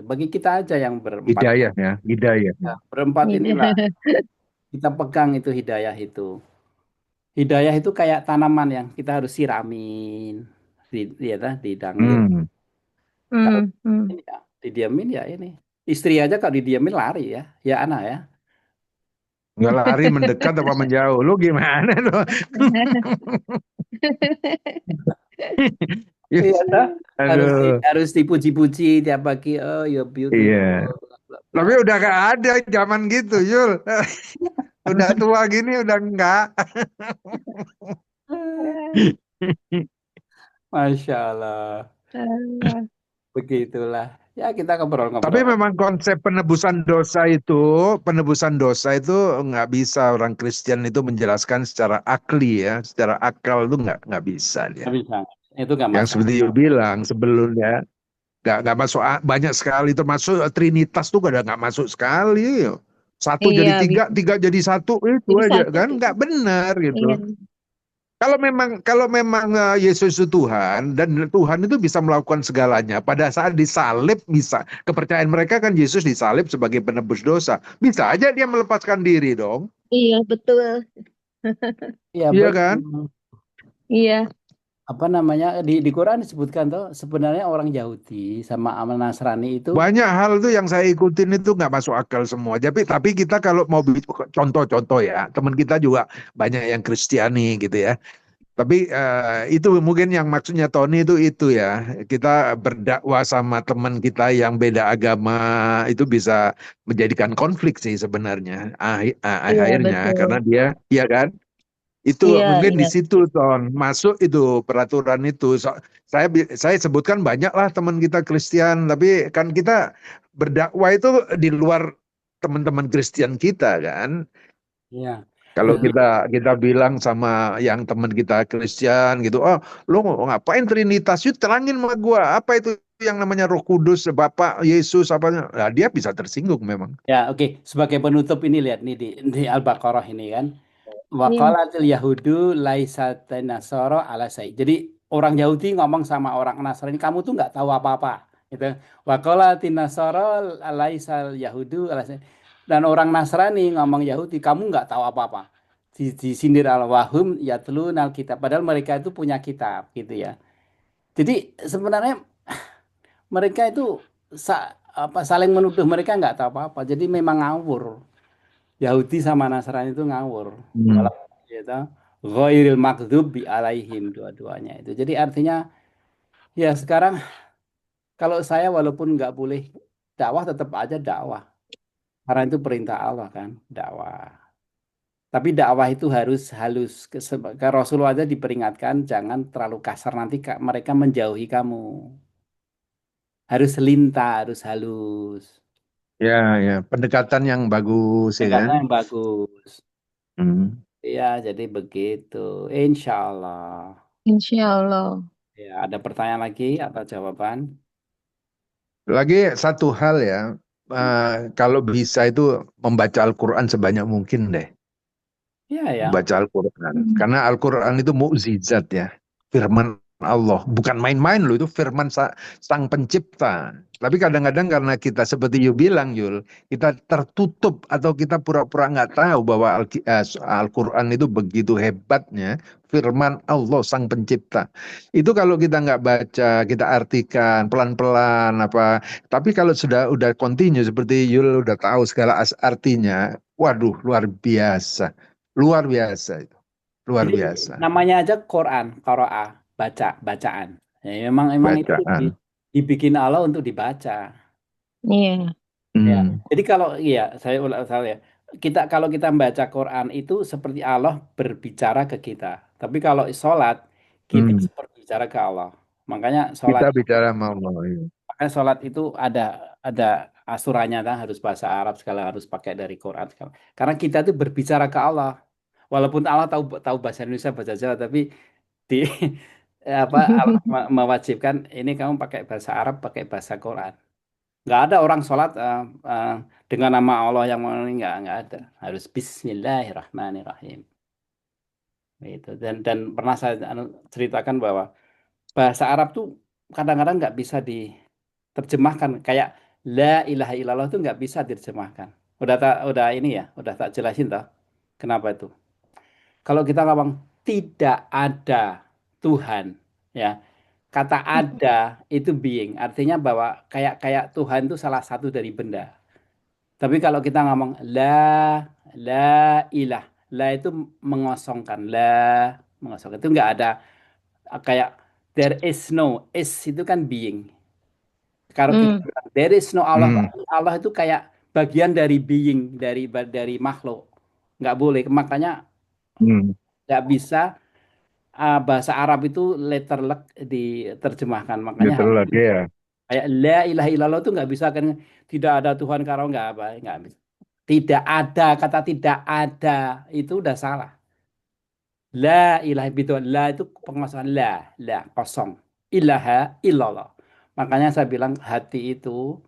[SPEAKER 3] Bagi kita aja yang berempat
[SPEAKER 2] Hidayah ya, hidayah.
[SPEAKER 3] ya, berempat inilah
[SPEAKER 1] Iya.
[SPEAKER 3] kita pegang itu hidayah itu. Hidayah itu kayak tanaman yang kita harus siramin, ya, didangir.
[SPEAKER 2] Hmm.
[SPEAKER 3] Kalau
[SPEAKER 1] Hmm. Hmm.
[SPEAKER 3] ini ya, didiamin ya ini. Istri aja kalau didiamin lari ya, ya anak ya.
[SPEAKER 2] Nggak lari mendekat apa menjauh? Lu gimana tuh?
[SPEAKER 3] Iya, dah.
[SPEAKER 2] Aduh.
[SPEAKER 3] Harus dipuji-puji tiap pagi. Oh, you're
[SPEAKER 2] Iya.
[SPEAKER 3] beautiful. Bla, bla,
[SPEAKER 2] Tapi udah gak ada zaman gitu, Yul. Udah tua gini udah enggak.
[SPEAKER 3] bla. Masya Allah. Begitulah. Ya kita
[SPEAKER 2] Tapi
[SPEAKER 3] ngobrol-ngobrol.
[SPEAKER 2] memang konsep penebusan dosa itu nggak bisa orang Kristen itu menjelaskan secara akli ya, secara akal itu nggak bisa dia.
[SPEAKER 3] Nggak bisa. Itu nggak
[SPEAKER 2] Yang
[SPEAKER 3] masuk.
[SPEAKER 2] seperti you bilang sebelumnya nggak masuk banyak sekali termasuk Trinitas tuh kadang nggak masuk sekali. Satu
[SPEAKER 1] Iya,
[SPEAKER 2] jadi tiga, tiga jadi satu itu
[SPEAKER 1] jadi
[SPEAKER 2] aja
[SPEAKER 1] satu
[SPEAKER 2] kan
[SPEAKER 1] tuh.
[SPEAKER 2] nggak benar
[SPEAKER 1] Iya.
[SPEAKER 2] gitu. Kalau memang Yesus itu Tuhan dan Tuhan itu bisa melakukan segalanya. Pada saat disalib bisa. Kepercayaan mereka kan Yesus disalib sebagai penebus dosa. Bisa aja dia melepaskan diri dong.
[SPEAKER 1] Iya, betul.
[SPEAKER 3] Iya,
[SPEAKER 2] Iya kan?
[SPEAKER 1] Iya.
[SPEAKER 3] apa namanya di Quran disebutkan tuh sebenarnya orang Yahudi sama Nasrani itu
[SPEAKER 2] Banyak hal tuh yang saya ikutin itu nggak masuk akal semua. Tapi kita kalau mau contoh-contoh ya, teman kita juga banyak yang Kristiani gitu ya. Tapi itu mungkin yang maksudnya Tony itu ya. Kita berdakwah sama teman kita yang beda agama itu bisa menjadikan konflik sih sebenarnya
[SPEAKER 1] Iya,
[SPEAKER 2] akhirnya
[SPEAKER 1] betul.
[SPEAKER 2] karena dia ya kan itu
[SPEAKER 1] Iya,
[SPEAKER 2] mungkin
[SPEAKER 1] iya.
[SPEAKER 2] di situ Ton masuk itu peraturan itu. Saya sebutkan banyak lah teman kita Kristen tapi kan kita berdakwah itu di luar teman-teman Kristen kita kan.
[SPEAKER 3] ya
[SPEAKER 2] Kalau
[SPEAKER 3] begitu
[SPEAKER 2] kita bilang sama yang teman kita Kristen gitu, oh lo ngapain Trinitas? Yuk terangin sama gua apa itu yang namanya Roh Kudus, Bapak Yesus apa? Nah, dia bisa tersinggung memang.
[SPEAKER 3] ya oke sebagai penutup ini lihat nih di Al-Baqarah ini kan
[SPEAKER 1] Iya.
[SPEAKER 3] waqalatil yahudu laisat nasara ala sai. Jadi orang Yahudi ngomong sama orang Nasrani kamu tuh nggak tahu apa-apa gitu. Waqalatin nasara laisal yahudu ala sai. Dan orang Nasrani ngomong Yahudi kamu nggak tahu apa-apa. Disindir al-wahum yatlun alkitab padahal mereka itu punya kitab gitu ya. Jadi sebenarnya mereka itu saling menuduh mereka nggak tahu apa-apa. Jadi memang ngawur. Yahudi sama Nasrani itu ngawur.
[SPEAKER 2] Hmm.
[SPEAKER 3] Walau gitu. Ghairil maghdubi alaihim dua-duanya itu. Jadi artinya ya sekarang kalau saya walaupun nggak boleh dakwah tetap aja dakwah. Karena itu perintah Allah kan, dakwah. Tapi dakwah itu harus halus. Ke Rasulullah aja diperingatkan jangan terlalu kasar nanti mereka menjauhi kamu. Harus lintah, harus halus.
[SPEAKER 2] Ya, ya, pendekatan yang bagus ya kan.
[SPEAKER 3] Pendekatannya yang bagus.
[SPEAKER 2] Hmm.
[SPEAKER 3] Ya, jadi begitu. Insya Allah.
[SPEAKER 1] Insya Allah.
[SPEAKER 3] Ya, ada pertanyaan lagi atau jawaban?
[SPEAKER 2] Lagi satu hal ya, kalau bisa itu membaca Al-Quran sebanyak mungkin deh.
[SPEAKER 3] Ya, ya.
[SPEAKER 2] Membaca Al-Quran. Karena Al-Quran itu mukjizat ya. Firman Allah. Bukan main-main loh, itu firman sang pencipta. Tapi kadang-kadang karena kita seperti you bilang Yul, kita tertutup atau kita pura-pura nggak tahu bahwa Al-Quran itu begitu hebatnya firman Allah sang pencipta. Itu kalau kita nggak baca, kita artikan pelan-pelan apa. Tapi kalau udah continue seperti Yul udah tahu segala artinya, waduh luar biasa. Luar biasa itu. Luar
[SPEAKER 3] Jadi
[SPEAKER 2] biasa.
[SPEAKER 3] namanya aja Quran, qiraah, bacaan. Ya, emang itu
[SPEAKER 2] Bacaan.
[SPEAKER 3] dibikin Allah untuk dibaca.
[SPEAKER 1] Iya.
[SPEAKER 3] Ya.
[SPEAKER 2] Hmm.
[SPEAKER 3] Jadi kalau saya ulang ya. Kalau kita membaca Quran itu seperti Allah berbicara ke kita. Tapi kalau sholat kita
[SPEAKER 2] Hmm.
[SPEAKER 3] berbicara ke Allah. Makanya
[SPEAKER 2] Kita bicara sama Allah. Iya.
[SPEAKER 3] sholat itu ada asurannya kan, harus bahasa Arab segala, harus pakai dari Quran segala. Karena kita itu berbicara ke Allah. Walaupun Allah tahu bahasa Indonesia, bahasa Jawa, tapi di Allah mewajibkan ini kamu pakai bahasa Arab, pakai bahasa Quran. Nggak ada orang sholat dengan nama Allah yang nggak ada. Harus Bismillahirrahmanirrahim. Itu dan pernah saya ceritakan bahwa bahasa Arab tuh kadang-kadang nggak bisa diterjemahkan. Kayak la ilaha illallah itu nggak bisa diterjemahkan. Udah tak jelasin toh. Kenapa itu? Kalau kita ngomong tidak ada Tuhan, ya kata ada itu being, artinya bahwa kayak Tuhan itu salah satu dari benda. Tapi kalau kita ngomong la ilah, la itu mengosongkan, mengosongkan itu nggak ada kayak there is no, is itu kan being. Kalau kita bilang there is no Allah, Allah itu kayak bagian dari being, dari makhluk, nggak boleh. Makanya nggak bisa bahasa Arab itu letterlek diterjemahkan. Makanya
[SPEAKER 2] Literally ya.
[SPEAKER 3] kayak la ilaha illallah itu nggak bisa kan, tidak ada Tuhan karo nggak bisa. Tidak ada, kata tidak ada itu udah salah. La ilaha itu la itu pengosongan la kosong. Ilaha illallah. Makanya saya bilang hati itu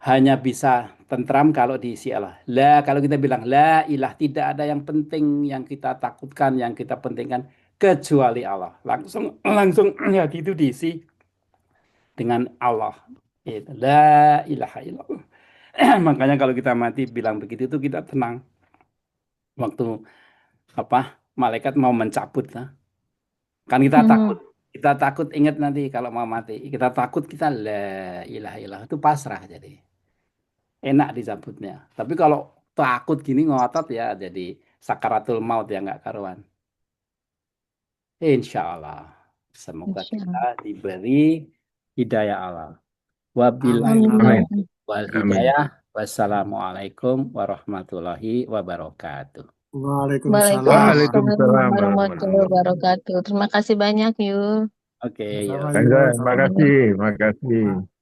[SPEAKER 3] hanya bisa tentram kalau diisi Allah. Kalau kita bilang la ilah, tidak ada yang penting yang kita takutkan, yang kita pentingkan kecuali Allah. Langsung hati itu diisi dengan Allah. Itu la ilaha illallah. Makanya kalau kita mati bilang begitu itu kita tenang. Waktu malaikat mau mencabut, kan kita takut ingat nanti kalau mau mati, kita takut kita la ilaha illallah itu pasrah jadi enak dicabutnya. Tapi kalau takut gini ngotot ya jadi sakaratul maut ya nggak karuan. Insya Allah semoga kita diberi hidayah Allah. Wabillahi wal hidayah. Wassalamualaikum warahmatullahi wabarakatuh.
[SPEAKER 4] Waalaikumsalam.
[SPEAKER 2] Waalaikumsalam
[SPEAKER 1] warahmatullahi wabarakatuh. Terima kasih banyak, Yul.
[SPEAKER 3] Oke,
[SPEAKER 4] Sama
[SPEAKER 3] yuk.
[SPEAKER 4] juga.
[SPEAKER 2] Terima kasih.